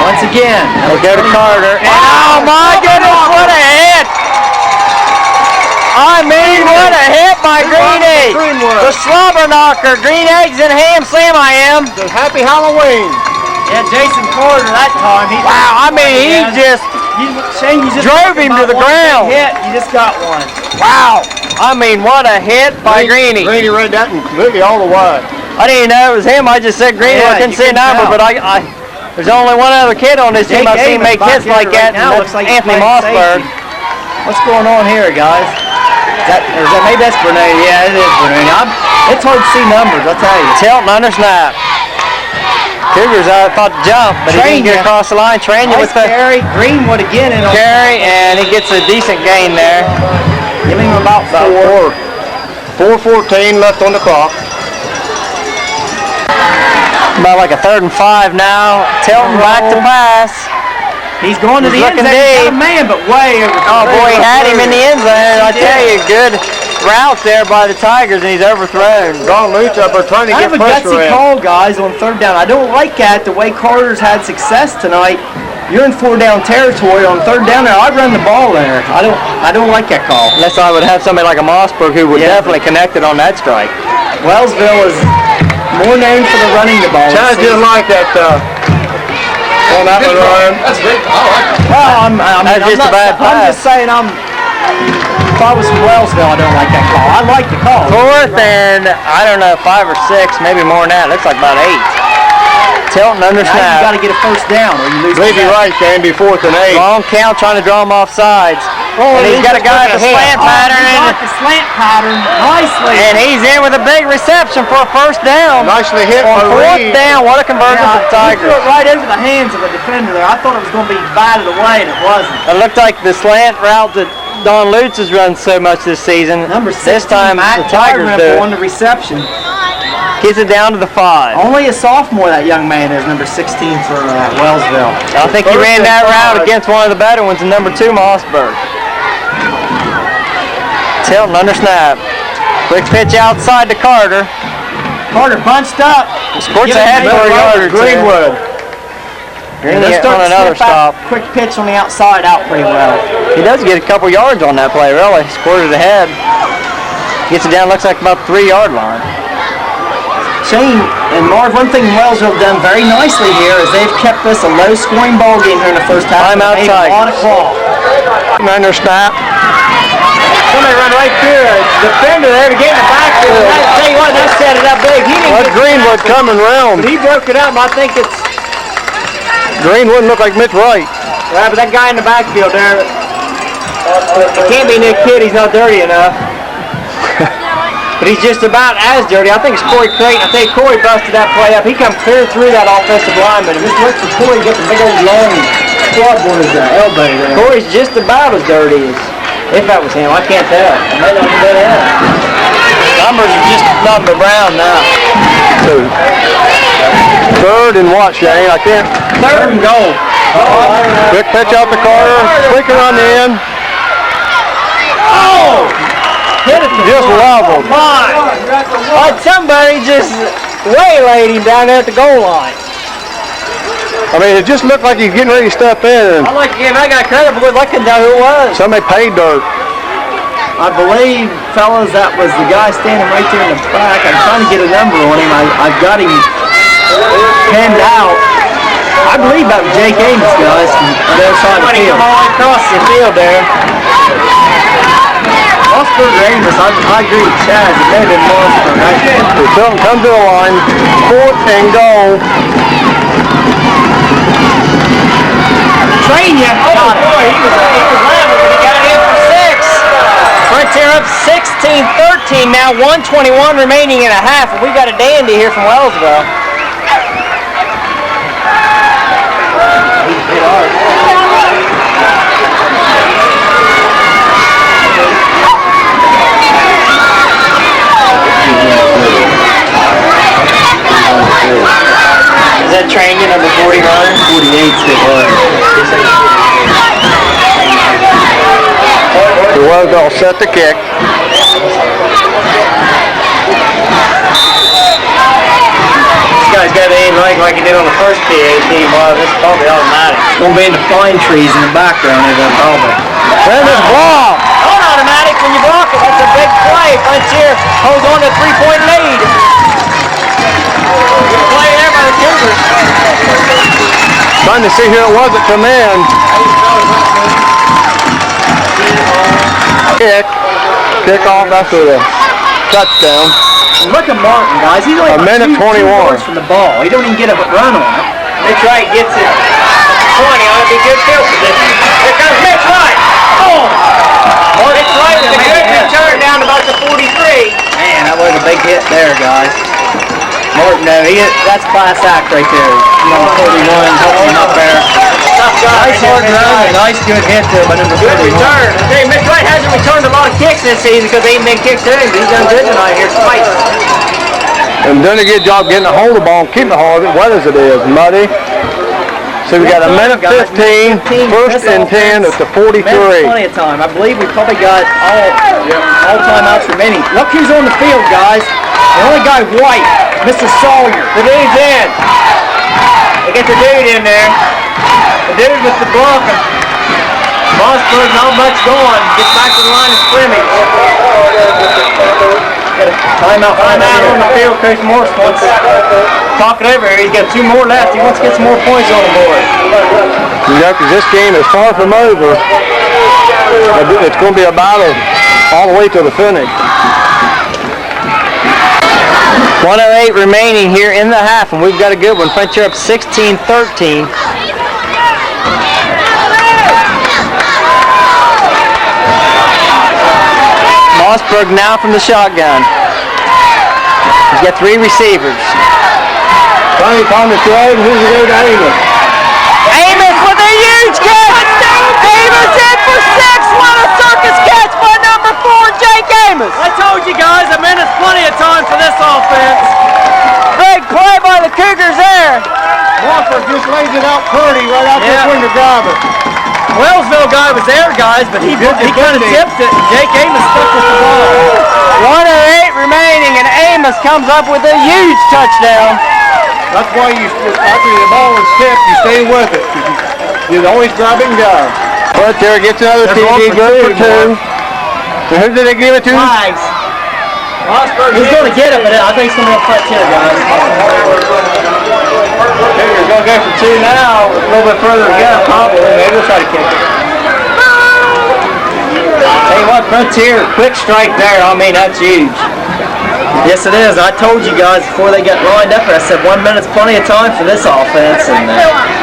[SPEAKER 2] Once again.
[SPEAKER 1] They go to Carter. Oh my goodness, what a hit! I mean, what a hit by Greeny! The slobber knocker, green eggs and ham slam I am.
[SPEAKER 3] Happy Halloween.
[SPEAKER 2] Yeah, Jason Carter that time.
[SPEAKER 1] Wow, I mean, he just drove him to the ground.
[SPEAKER 2] Hit, you just got one.
[SPEAKER 1] Wow! I mean, what a hit by Greeny.
[SPEAKER 3] Greeny read that completely all the way.
[SPEAKER 1] I didn't even know it was him. I just said Greeny.
[SPEAKER 2] Yeah,
[SPEAKER 1] I couldn't
[SPEAKER 2] you
[SPEAKER 1] see a
[SPEAKER 2] couldn't
[SPEAKER 1] number,
[SPEAKER 2] tell.
[SPEAKER 1] but there's only one other kid on this team I've seen make hits like that, and that's Anthony Mossberg.
[SPEAKER 2] What's going on here, guys? Maybe that's Bernay. Yeah, it is Bernay. It's hard to see numbers, I'll tell you.
[SPEAKER 1] Telton under snap. Cougars thought to jump, but he didn't get across the line. Train you with the
[SPEAKER 2] carry. Greenwood again in on
[SPEAKER 1] carry, and he gets a decent gain there.
[SPEAKER 2] Give him about 4.
[SPEAKER 3] 4:14 left on the clock.
[SPEAKER 1] About like a 3rd and 5 now. Telton back to pass.
[SPEAKER 2] He's going to the end
[SPEAKER 1] looking
[SPEAKER 2] zone. He's got a
[SPEAKER 1] deep.
[SPEAKER 2] man, but way over.
[SPEAKER 1] Oh boy, he had him in the end zone. I tell you, good route there by the Tigers, and he's overthrown.
[SPEAKER 3] Don Luch up there trying to
[SPEAKER 2] Kind
[SPEAKER 3] get
[SPEAKER 2] of a
[SPEAKER 3] pressure
[SPEAKER 2] gutsy
[SPEAKER 3] in.
[SPEAKER 2] call, guys, on 3rd down. I don't like that. The way Carter's had success tonight. You're in 4-down territory on 3rd down there. I'd run the ball there. I don't like that call.
[SPEAKER 1] Unless I would have somebody like a Mossberg who would definitely connect it on that strike.
[SPEAKER 2] Wellsville is more known for the running the ball.
[SPEAKER 3] Sounds just like that on that one, Ryan.
[SPEAKER 4] That's great. I like it.
[SPEAKER 2] Well,
[SPEAKER 1] That's just a bad
[SPEAKER 2] I'm
[SPEAKER 1] pass.
[SPEAKER 2] just saying if I was from Wellsville, I don't like that call. I like the call.
[SPEAKER 1] 4th and, I don't know, 5 or 6, maybe more than that. Looks like about 8. Telton under
[SPEAKER 2] Now you got
[SPEAKER 1] snap.
[SPEAKER 2] to get a first down or you lose.
[SPEAKER 3] Believe you're right, Sandy, 4th and 8.
[SPEAKER 1] Long count trying to draw him off sides. And he's got a guy at the slant pattern.
[SPEAKER 2] He got the slant pattern nicely.
[SPEAKER 1] And he's in with a big reception for a first down.
[SPEAKER 3] Nicely hit
[SPEAKER 1] On
[SPEAKER 3] by
[SPEAKER 1] fourth
[SPEAKER 3] Reed.
[SPEAKER 1] down, what a conversion for the
[SPEAKER 2] He
[SPEAKER 1] Tigers.
[SPEAKER 2] threw it right over the hands of a defender there. I thought it was going to be batted away, and it wasn't.
[SPEAKER 1] It looked like the slant route that Don Lutz has run so much this season.
[SPEAKER 2] Number 16,
[SPEAKER 1] This time the
[SPEAKER 2] Matt
[SPEAKER 1] Tigers
[SPEAKER 2] Gardner
[SPEAKER 1] do.
[SPEAKER 2] on the reception.
[SPEAKER 1] Gets it down to the 5.
[SPEAKER 2] Only a sophomore, that young man is, number 16 for Wellsville.
[SPEAKER 1] I think he ran that route against one of the better ones in number 2, Mossberg. Tilton under snap. Quick pitch outside to Carter.
[SPEAKER 2] Carter bunched up.
[SPEAKER 1] Sports
[SPEAKER 2] Give it
[SPEAKER 1] ahead for a yard or two.
[SPEAKER 3] Greenwood.
[SPEAKER 1] Greenwood on another stop.
[SPEAKER 2] Quick pitch on the outside, out pretty well.
[SPEAKER 1] He does get a couple yards on that play, really. Squirted ahead. Gets it down, looks like about 3-yard line.
[SPEAKER 2] Shane and Marv, one thing Wellsville have done very nicely here is they've kept this a low-scoring ball game here in the first half.
[SPEAKER 1] Timeout
[SPEAKER 2] They've made a lot of
[SPEAKER 1] Tigers.
[SPEAKER 2] calls.
[SPEAKER 3] Under snap.
[SPEAKER 1] Somebody run right through a defender there to get in the backfield. I tell you what, they set it up big. He didn't
[SPEAKER 3] That's
[SPEAKER 1] get
[SPEAKER 3] Greenwood coming round.
[SPEAKER 1] but he broke it up. I think it's
[SPEAKER 3] Greenwood look like Mitch Wright.
[SPEAKER 1] right, but that guy in the backfield there, it can't be Nick Kidd. He's not dirty enough. But he's just about as dirty. I think it's Corey Creighton. I think Corey busted that play up. He come clear through that offensive lineman. And this looks for Corey get the big old long club on his elbow there. Corey's just about as dirty as, if that was him. I can't tell. It may not have been him. Numbers are just number brown now.
[SPEAKER 3] So, third and what, Shane? I can't.
[SPEAKER 1] Third and goal.
[SPEAKER 3] Quick pitch out to Carter. Quicker on the end.
[SPEAKER 1] Oh! Hit it to
[SPEAKER 3] Just leveled.
[SPEAKER 1] Fine. Like somebody just waylaid him down there at the goal line.
[SPEAKER 3] I mean, it just looked like he's getting ready to step in.
[SPEAKER 1] I'd like to give that guy credit, but I couldn't tell who it was.
[SPEAKER 3] Somebody paid dirt.
[SPEAKER 2] I believe, fellas, that was the guy standing right there in the back. I'm trying to get a number on him. I've got him pinned out. I believe that was Jake Amos, guys, from the other side of the field.
[SPEAKER 1] Come all across the field there.
[SPEAKER 2] Mossberg or Amos, I agree with Chaz. It may have been Mossberg.
[SPEAKER 3] So Tilton comes to the line. 4th and goal.
[SPEAKER 2] Train you.
[SPEAKER 1] Oh boy, he was level, but he got it in for 6. Frontier up 16-13 now, 1:21 remaining in a half. We got a dandy here from Wellsville. Is that train you, number 40 runner?
[SPEAKER 2] 48's hit hard.
[SPEAKER 3] The Wellsville set the kick.
[SPEAKER 1] This guy's got to aim like he did on the first PAT. Well, this is probably automatic.
[SPEAKER 2] It's going to be in the pine trees in the background. They're going to probably.
[SPEAKER 3] Send this ball.
[SPEAKER 1] On automatic when you block it. That's a big play. Frontier holds on to a 3-point lead. Good play there by the Cougars.
[SPEAKER 3] Trying to see who it was that come in. Kick off. That's a touchdown.
[SPEAKER 2] Look at Martin, guys. He's only
[SPEAKER 3] A minute 21.
[SPEAKER 2] 2 yards from the ball. He don't even get a run on it.
[SPEAKER 1] Mitch Wright gets it. 20 on it. Be good field position. Here comes Mitch Wright. Oh! Mitch Wright with a good return down to about the 43.
[SPEAKER 2] Man, that was a big hit there, guys. Martin, that's class act right there. Number 41, helping him up there.
[SPEAKER 1] Tough guy.
[SPEAKER 2] Nice hard run, a nice good hit there by number
[SPEAKER 1] Good
[SPEAKER 2] 41.
[SPEAKER 1] return. I tell you, Mitch Wright hasn't returned a lot of kicks this season because they ain't been kicked to him. He's done good tonight here twice.
[SPEAKER 3] And done a good job getting a hold of the ball and keeping a hold of it, wet as it is, muddy. So we got a minute 15, first and 10 at the 43.
[SPEAKER 2] Plenty of time. I believe we probably got all timeouts remaining. Look who's on the field, guys. The only guy white, Mr. Sawyer.
[SPEAKER 1] The dude's in. They get the dude in there. The dude with the blocking. Mossberg, not much going. Gets back to the line of scrimmage.
[SPEAKER 2] Timeout
[SPEAKER 1] on the field. Coach Morse wants to talk it over here. He's got 2 more left. He wants to get some more points on the board.
[SPEAKER 3] You know, because this game is far from over. It's going to be a battle all the way to the finish.
[SPEAKER 1] 1:08 remaining here in the half, and we've got a good one. Frontier up 16-13. Mossberg now from the shotgun. He's got 3 receivers.
[SPEAKER 3] Tony Thomas Road, who's it go to Amos?
[SPEAKER 1] Amos with a huge catch! Amos in for 6! What a circus catch by number 4, Jake Amos!
[SPEAKER 2] I told you guys, a minute's plenty of time for this offense.
[SPEAKER 1] Big play by the Cougars there.
[SPEAKER 3] Mossberg just lays it out pretty right out there when the driver.
[SPEAKER 2] Wellsville guy was there, guys, but he kind of tipped it, and Jake Amos stuck with the ball.
[SPEAKER 1] 1:08 remaining, and Amos comes up with a huge touchdown.
[SPEAKER 3] That's why after the ball is tipped, you stay with it. You always grab it and go. Right there, gets another TD, goes for 2. So who did they give it to?
[SPEAKER 2] Flags. He's going to get it, but I think he's going to have front here, guys.
[SPEAKER 3] Cougars going to go for 2 now. A little bit further to go, probably. Maybe they'll try to kick it.
[SPEAKER 1] Tell you what, Frontier, quick strike there. I mean, that's huge.
[SPEAKER 2] Yes, it is. I told you guys before they got lined up, I said 1 minute's plenty of time for this offense, and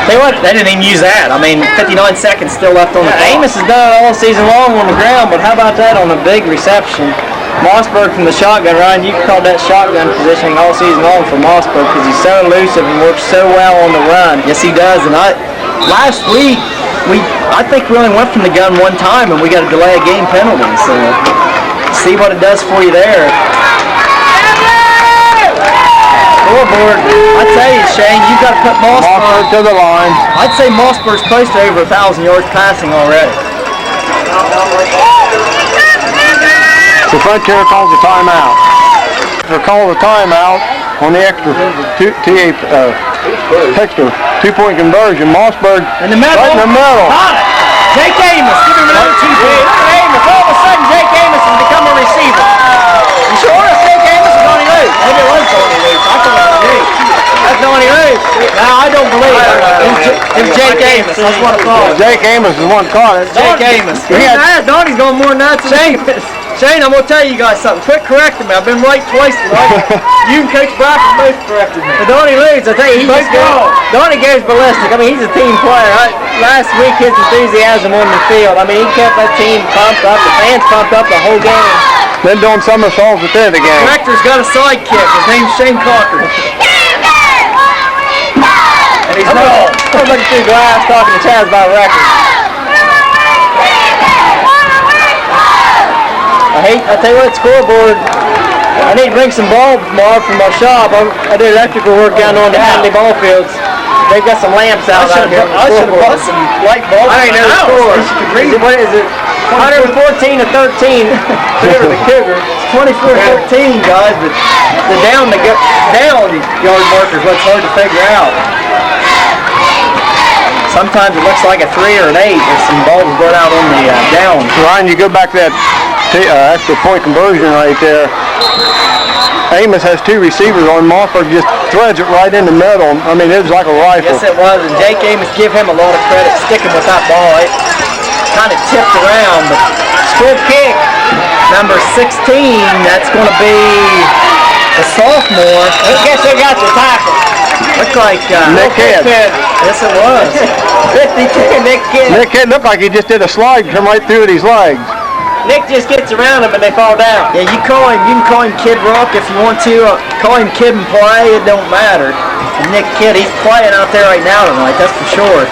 [SPEAKER 2] tell you what, they didn't even use that. I mean, 59 seconds still left on the clock.
[SPEAKER 1] Amos has done it all season long on the ground, but how about that on a big reception? Mossberg from the shotgun. Ryan, you called that shotgun positioning all season long for Mossberg because he's so elusive and works so well on the run.
[SPEAKER 2] Yes, he does. And last week, I think we only went from the gun 1 time, and we got a delay of game penalty. So see what it does for you there. Scoreboard. I tell you, Shane, you got to put Mossberg
[SPEAKER 3] to the line.
[SPEAKER 2] I'd say Mossberg's close to over 1,000 yards passing already.
[SPEAKER 3] The Frontier calls a timeout. They call the timeout on the extra extra 2-point conversion. Mossberg
[SPEAKER 2] in the middle.
[SPEAKER 3] Right in the middle.
[SPEAKER 2] Got it. Jake Amos. Give him another 2 points.
[SPEAKER 1] Amos. All of a sudden, Jake Amos has become a receiver. You sure it's Jake Amos or Donnie Luce?
[SPEAKER 2] Maybe it was Donnie Luce. I thought it was Jake.
[SPEAKER 1] That's Donnie Luce.
[SPEAKER 2] Now, I don't believe it. It was Jake Amos. That's what I thought.
[SPEAKER 3] Jake Amos is one caught it.
[SPEAKER 2] Jake Amos. Donnie's going more nuts than Shane, I'm going to tell you guys something. Quit correcting me. I've been right twice tonight. You and Coach Bradford both corrected me.
[SPEAKER 1] But Donnie Luce, I tell you, Donnie goes ballistic. I mean, he's a team player. Last week, his enthusiasm on the field. I mean, he kept that team pumped up. The fans pumped up the whole game.
[SPEAKER 3] Then doing somersaults at the end of the game.
[SPEAKER 2] Rector's got a sidekick. His name's Shane Cocker. And he's not.
[SPEAKER 1] I'm looking through glass talking to Chaz about records. I tell you what, scoreboard, I need to bring some bulbs, Marv, from our shop. I do electrical work down on the Hadley ball fields. They've got some lamps out here.
[SPEAKER 2] I should have bought some light bulbs.
[SPEAKER 1] I ain't know the score. What is it? 114 to 13 for the Cougars.
[SPEAKER 2] It's 24-13, guys, but the down yard marker is what's hard to figure out. Sometimes it looks like a 3 or an 8 with some bulbs going out on the down.
[SPEAKER 3] Ryan, you go back to that extra point conversion right there. Amos has 2 receivers on. Mossberg just threads it right in the middle. I mean, it was like a rifle.
[SPEAKER 2] Yes, it was. And Jake Amos, give him a lot of credit sticking with that ball. It kind of tipped around. But
[SPEAKER 1] score kick.
[SPEAKER 2] Number 16, that's going to be the sophomore.
[SPEAKER 1] I guess they got the tackle.
[SPEAKER 2] Looked like
[SPEAKER 3] Nick Kidd.
[SPEAKER 2] Yes, it was.
[SPEAKER 1] 52, Nick Kidd.
[SPEAKER 3] Nick Kidd looked like he just did a slide, come right through his legs.
[SPEAKER 1] Nick just gets around them and they fall down.
[SPEAKER 2] Yeah, you can call him Kid Rock if you want to. Call him Kid and play, it don't matter. And Nick Kidd, he's playing out there right now tonight, that's for sure.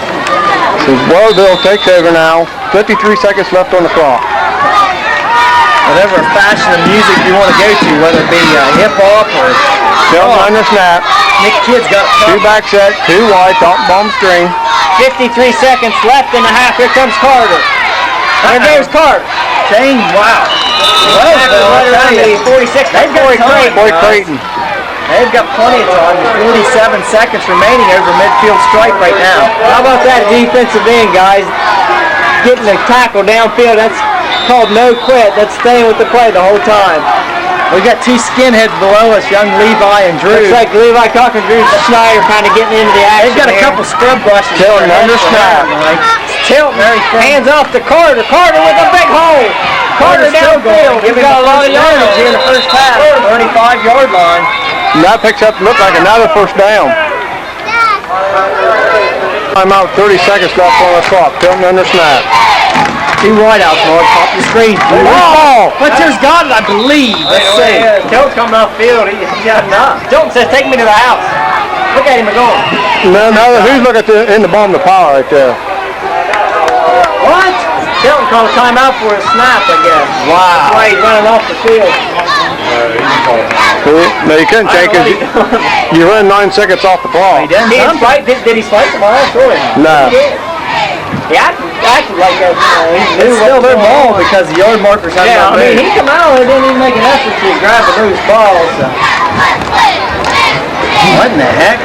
[SPEAKER 3] So Wellsville takes over now. 53 seconds left on the clock.
[SPEAKER 2] Whatever fashion of music you want to go to, whether it be hip-hop or...
[SPEAKER 3] Still under snap.
[SPEAKER 2] Nick Kidd's got
[SPEAKER 3] 2 back set, 2 wide, top bomb string.
[SPEAKER 1] 53 seconds left in the half. Here comes Carter. There goes Carter.
[SPEAKER 2] Shane, wow.
[SPEAKER 1] Wellsville right around the 46.
[SPEAKER 2] They've got time,
[SPEAKER 3] Boy Creighton.
[SPEAKER 2] They've got plenty of time. 47 seconds remaining over midfield stripe right now.
[SPEAKER 1] How about that defensive end, guys? Getting the tackle downfield. That's called no quit. That's staying with the play the whole time.
[SPEAKER 2] We got 2 skinheads below us, young Levi and Drew.
[SPEAKER 1] Looks like Levi Cock and Drew Schneider kind of getting into the action.
[SPEAKER 2] They've got a couple scrub brushes.
[SPEAKER 3] Tilton under snap.
[SPEAKER 1] Tilton, hands off to Carter. Carter with a big hole. Carter downfield. He's got a lot of yardage here in the first half.
[SPEAKER 2] 35-yard line.
[SPEAKER 3] And that picks up, look like another first down. Timeout, 30 seconds left on the clock. Tilton under snap.
[SPEAKER 2] Two wideouts, Mark. Top of the screen.
[SPEAKER 1] Ball!
[SPEAKER 2] Fletcher's got it, I believe. Let's see.
[SPEAKER 1] Joe's coming off field. He got enough. Joe says, take me to the house. Look at him going.
[SPEAKER 3] No, who's looking in the bottom of the pile right there?
[SPEAKER 1] What? Shelton called a timeout for a snap, I guess.
[SPEAKER 2] Wow.
[SPEAKER 1] That's why he's running off the field.
[SPEAKER 3] No, you couldn't take it. You run 9 seconds off the ball.
[SPEAKER 1] Did he spike the ball? Sure.
[SPEAKER 3] No.
[SPEAKER 1] He did. He acted like that.
[SPEAKER 2] It's still their ball because the yard markers have
[SPEAKER 1] Yeah, I mean, he come out and didn't even make an effort to grab the loose ball. So.
[SPEAKER 2] What in the heck?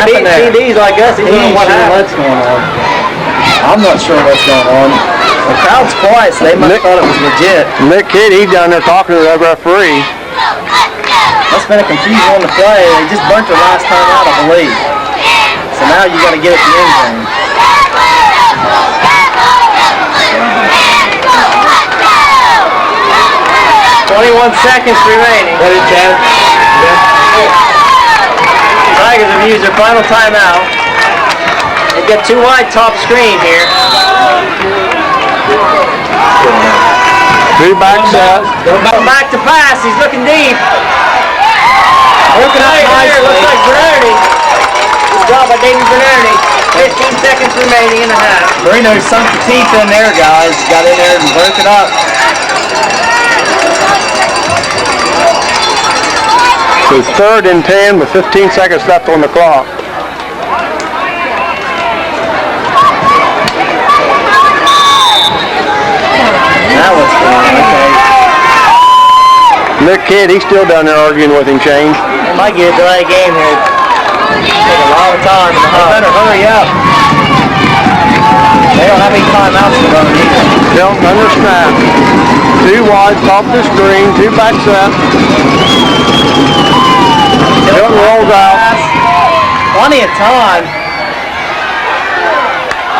[SPEAKER 1] CDs like us, he's
[SPEAKER 2] He
[SPEAKER 1] doing
[SPEAKER 2] ain't
[SPEAKER 1] what
[SPEAKER 2] sure
[SPEAKER 1] happened.
[SPEAKER 2] what's going on. I'm not sure what's going on. The crowd's quiet, so they must have thought it was legit.
[SPEAKER 3] Nick Kidd, he's down there talking to that referee.
[SPEAKER 2] Must have been a confusion on the play. They just burnt their last time out, I believe. So now you got to get at the end zone.
[SPEAKER 1] 21 seconds remaining.
[SPEAKER 3] What is that?
[SPEAKER 1] Tigers have used their final timeout. They get too wide top screen here.
[SPEAKER 3] Two backs up.
[SPEAKER 1] Back to pass. He's looking deep.
[SPEAKER 2] Broken up nicely.
[SPEAKER 1] Looks like Bernardi. Good job by David Bernardi. 15 seconds remaining in the half.
[SPEAKER 2] Marino sunk the teeth in there, guys. Got in there and broke it up.
[SPEAKER 3] So 3rd and 10 with 15 seconds left on the clock.
[SPEAKER 2] Now what's going on? Okay.
[SPEAKER 3] Nick Kidd, he's still down there arguing with him, Shane.
[SPEAKER 1] They might get a delay game here. Take a long time.
[SPEAKER 2] They better hurry up. They don't have any timeouts to run either.
[SPEAKER 3] Shelton under snap. Two wide, top of the screen, two backs up. Shelton rolls out.
[SPEAKER 2] Plenty of time.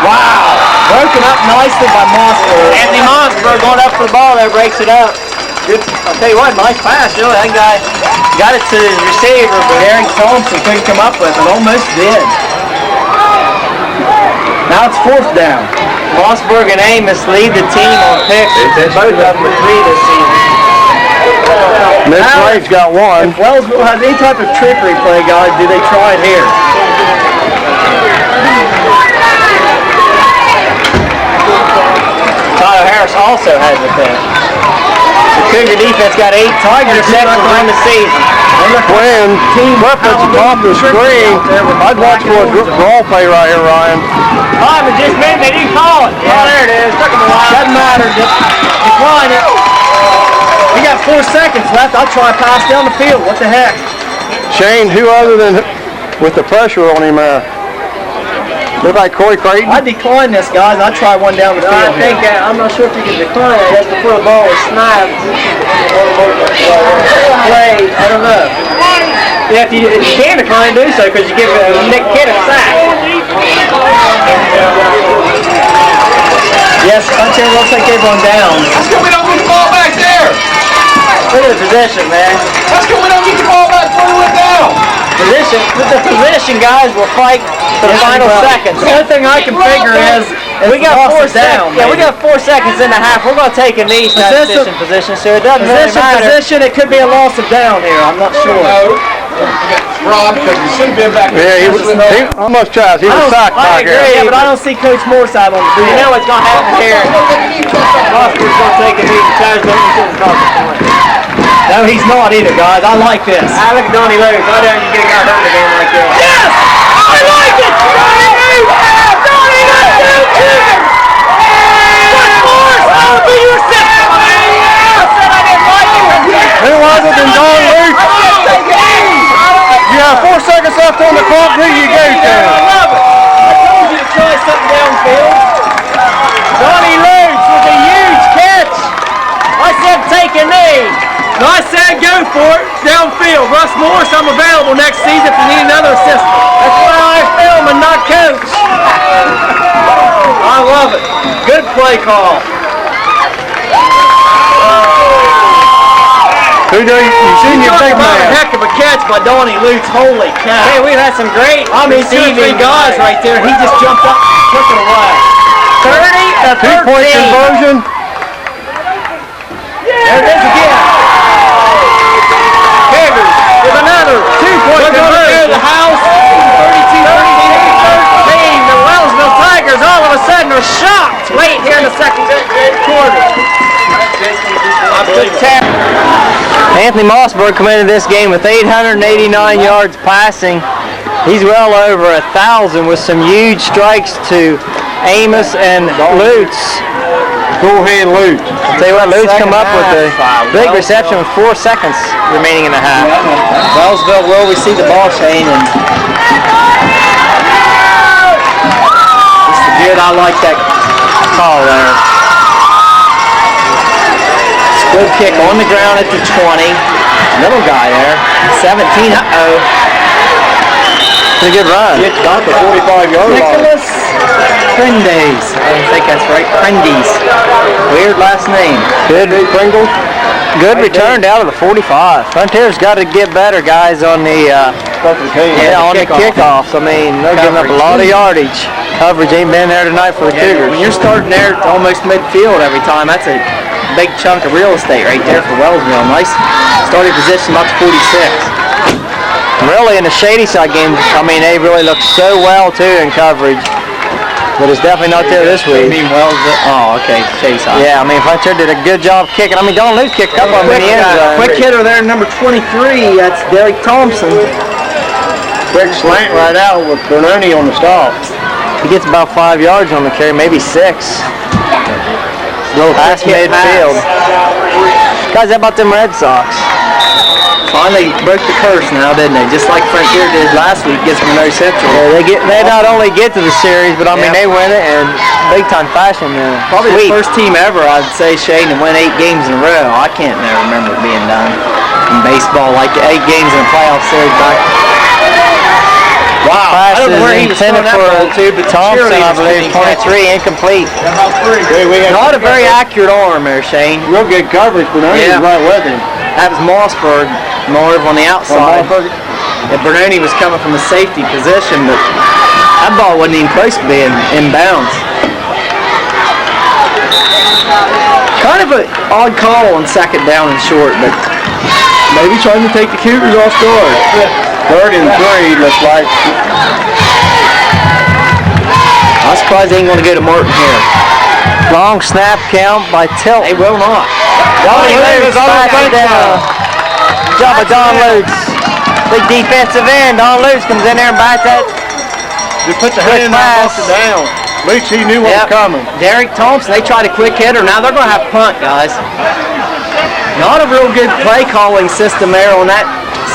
[SPEAKER 2] Wow. Broken up nicely by Mossberg.
[SPEAKER 1] Anthony Mossberg going up for the ball there, breaks it up. Good. I'll tell you what, nice pass, really. That guy got it to his receiver, but
[SPEAKER 2] Eric Thompson couldn't come up with it. Almost did. Now it's 4th down.
[SPEAKER 1] Mossberg and Amos lead the team on picks. Both of them with 3 this season.
[SPEAKER 3] Miss Wade's got one.
[SPEAKER 2] If Wellsville has any type of trickery play, guys, do they try it here?
[SPEAKER 1] Tyler Harris also has a pick. The Cougar defense got 8 Tigers seconds on the season.
[SPEAKER 3] When reference top of the screen, I'd watch for a draw play right here, Ryan.
[SPEAKER 1] Time is just minute, they didn't call it. Yeah, there it is. Took them a while.
[SPEAKER 2] Doesn't matter. Decline it. We got 4 seconds left. I'll try a pass down the field. What the heck?
[SPEAKER 3] Shane, who other than with the pressure on him, look like Corey Creighton?
[SPEAKER 2] I decline this, guys. I'll try one down the field.
[SPEAKER 1] I think, I'm not sure if you can decline it. That's before the ball was snapped. Play, I don't know. Yeah, if you can decline, do so, because you give Nick Kidd a sack.
[SPEAKER 2] Yes, Hunter looks like they've gone down.
[SPEAKER 4] That's because we don't get the ball back there.
[SPEAKER 1] Look at the position, man.
[SPEAKER 4] That's because we don't get the ball back before we went down.
[SPEAKER 1] With the position, guys, will fight for the final seconds.
[SPEAKER 2] The only thing I can figure is
[SPEAKER 1] We got 4
[SPEAKER 2] down.
[SPEAKER 1] seconds. Yeah, we got 4 seconds in the half. We're going to take a knee position, so it doesn't really matter.
[SPEAKER 2] Position, it could be a loss of down here. I'm not sure.
[SPEAKER 4] No. Rob, because we should have been back there.
[SPEAKER 3] Yeah, he almost tries. He was sacked
[SPEAKER 1] I
[SPEAKER 3] back
[SPEAKER 1] agree.
[SPEAKER 3] here.
[SPEAKER 2] Yeah, but I don't see Coach Moorside on the field.
[SPEAKER 1] You know what's going to happen here. Oscar's going to take a knee. Charles Davidson across the point.
[SPEAKER 2] No, he's not either, guys. I like this.
[SPEAKER 1] I look at Donnie Lewis. Why don't you get a guy hurt in a game like that?
[SPEAKER 2] Yes! I like it! Donnie Lewis! Donnie Lewis! What force? I'll be your second. I said I didn't like it.
[SPEAKER 3] Who other than Don Luke? You have 4 seconds left on the clock. Who you go to?
[SPEAKER 2] I love it. I told you to try something downfield.
[SPEAKER 1] Donnie Lewis with a huge catch. I said take a knee.
[SPEAKER 2] No, I said go for it downfield. Russ Morris, I'm available next season if you need another assistant.
[SPEAKER 1] That's why I film and not coach.
[SPEAKER 2] I love it. Good play call.
[SPEAKER 3] Who do you seen your big
[SPEAKER 2] Talk about a
[SPEAKER 3] man?
[SPEAKER 2] heck of a catch by Donnie Lutz. Holy cow.
[SPEAKER 1] Hey, we've had some great
[SPEAKER 2] I mean, 2 or 3
[SPEAKER 1] receiving
[SPEAKER 2] guys right there. He just jumped up and took it away.
[SPEAKER 1] 30
[SPEAKER 2] to 13.
[SPEAKER 3] 2-point conversion.
[SPEAKER 2] There it is again.
[SPEAKER 3] Kevin
[SPEAKER 2] With another 2-point conversion. The house. 32-13. The Wellsville Tigers all of a sudden are shocked late here in the second quarter.
[SPEAKER 1] Anthony Mossberg committed this game with 889 yards passing. He's well over 1,000 with some huge strikes to Amos and Lutz.
[SPEAKER 3] Go ahead, Luke.
[SPEAKER 1] I'll tell you what, Lutz come up with a big reception with 4 seconds remaining in the half.
[SPEAKER 2] Wellsville will receive the ball, Shane, and it's good. I like that call there. Good kick on the ground at the 20. Little guy there. 17. Uh-oh.
[SPEAKER 1] Pretty good run.
[SPEAKER 3] It's got the 45-yard line.
[SPEAKER 2] Nicholas Prendes. I think that's right. Prendes. Weird last name.
[SPEAKER 1] Good Pringles. Good return down to the 45. Frontier's got to get better, guys, on the on the kickoffs. I mean, they're giving up a lot of yardage. Coverage ain't been there tonight for the Cougars.
[SPEAKER 2] When you're starting there at almost midfield every time, that's a big chunk of real estate right there for Wellsville. Nice starting position up to 46.
[SPEAKER 1] Really, in the Shady Side game, I mean, they really look so well, too, in coverage. But it's definitely not there this week.
[SPEAKER 2] I mean, Wellsville. Oh, okay. Shady Side.
[SPEAKER 1] Yeah, I mean, Frontier did a good job kicking. I mean, Don Luke kicked a couple of them in the end zone.
[SPEAKER 2] Quick hitter there, number 23. That's Derek Thompson.
[SPEAKER 3] Quick slant right out with Bernoni on the stop.
[SPEAKER 1] He gets about 5 yards on the carry, maybe 6. Little past midfield. Guys, how about them Red Sox?
[SPEAKER 2] Finally broke the curse now, didn't they? Just like Frontier did last week against Monroe Central.
[SPEAKER 1] Yeah, they not only get to the series, but I mean they win it in big time fashion.
[SPEAKER 2] Probably the first team ever, I'd say, Shane, to win 8 games in a row. I can't never remember it being done in baseball, like 8 games in a playoff series back. Wow, I don't know where he was throwing that ball to, but
[SPEAKER 1] Thompson, I believe, 23, incomplete.
[SPEAKER 2] Not a very accurate arm there, Shane.
[SPEAKER 3] Real good coverage, Bernoni was right with him.
[SPEAKER 2] That was Mossberg, more on the outside. And Bernoni was coming from a safety position, but that ball wasn't even close to being inbounds. Kind of an odd call on second down and short, but maybe trying to take the Cougars off guard.
[SPEAKER 3] 3rd and 3 looks like.
[SPEAKER 2] I'm surprised they ain't going to go to Martin here.
[SPEAKER 1] Long snap count by Tilt.
[SPEAKER 2] They will not.
[SPEAKER 1] Don Lutz back down. Job of Don Lutz. Big defensive end. Don Lutz comes in there and bats that.
[SPEAKER 3] Just put the hand and knocks it down. Lutz, he knew what was coming.
[SPEAKER 2] Derek Thompson, they tried a quick hitter. Now they're going to have punt, guys. Not a real good play calling system there on that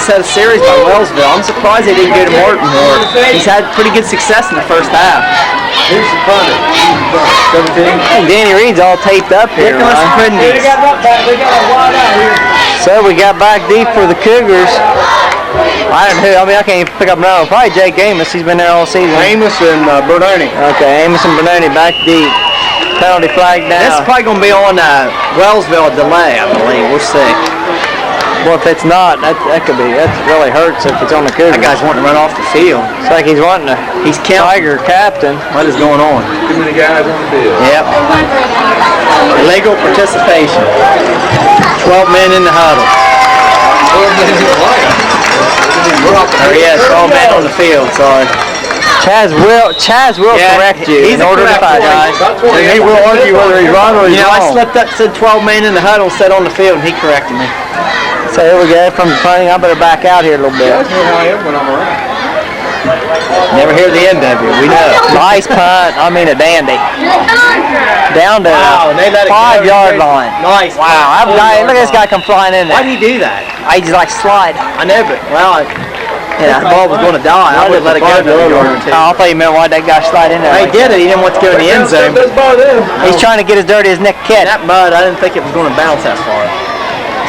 [SPEAKER 2] set of series by Wellsville. I'm surprised they didn't go to Martin more. He's had pretty good success in the first half.
[SPEAKER 3] Here's the punter.
[SPEAKER 1] 17. Danny Reed's all taped up here. So we got back deep for the Cougars. I don't know. I mean, I can't even pick up now. Probably Jake Amos. He's been there all season.
[SPEAKER 3] Amos and Bernoni.
[SPEAKER 1] Okay, Amos and Bernoni back deep. Penalty flag down.
[SPEAKER 2] This is probably going to be on Wellsville delay, I believe. We'll see.
[SPEAKER 1] Well, if it's not, that really hurts if it's on the Cougars.
[SPEAKER 2] That guy's wanting to run off the field.
[SPEAKER 1] It's like he's wanting to.
[SPEAKER 2] He's Tiger
[SPEAKER 1] captain.
[SPEAKER 2] What is going on?
[SPEAKER 3] Too many guys on the field.
[SPEAKER 2] Yep. Illegal participation. 12 men in the huddle. There he is. 12 men on the field. Sorry.
[SPEAKER 1] Chaz will correct you in order to fight, guys.
[SPEAKER 3] And he will argue whether he's right or he's wrong.
[SPEAKER 2] I slipped up, said 12 men in the huddle, said on the field, and he corrected me.
[SPEAKER 1] So here we go from the punting. I better back out here a little bit.
[SPEAKER 3] That's how I am when I'm around.
[SPEAKER 2] Never hear the end of it. We know.
[SPEAKER 1] Nice punt. I mean a dandy. Down to 5-yard line.
[SPEAKER 2] Nice.
[SPEAKER 1] Wow. Look at this guy come flying in there.
[SPEAKER 2] Why did he do that?
[SPEAKER 1] I just like slide.
[SPEAKER 2] I know, but the ball was going to die. I would have let it go another yard or two.
[SPEAKER 1] Oh, I thought you meant why that guy slide in there.
[SPEAKER 2] He did it. He didn't want to go in the end zone.
[SPEAKER 1] He's trying to get as dirty as Nick Kidd.
[SPEAKER 2] That mud, I didn't think it was going to bounce that far.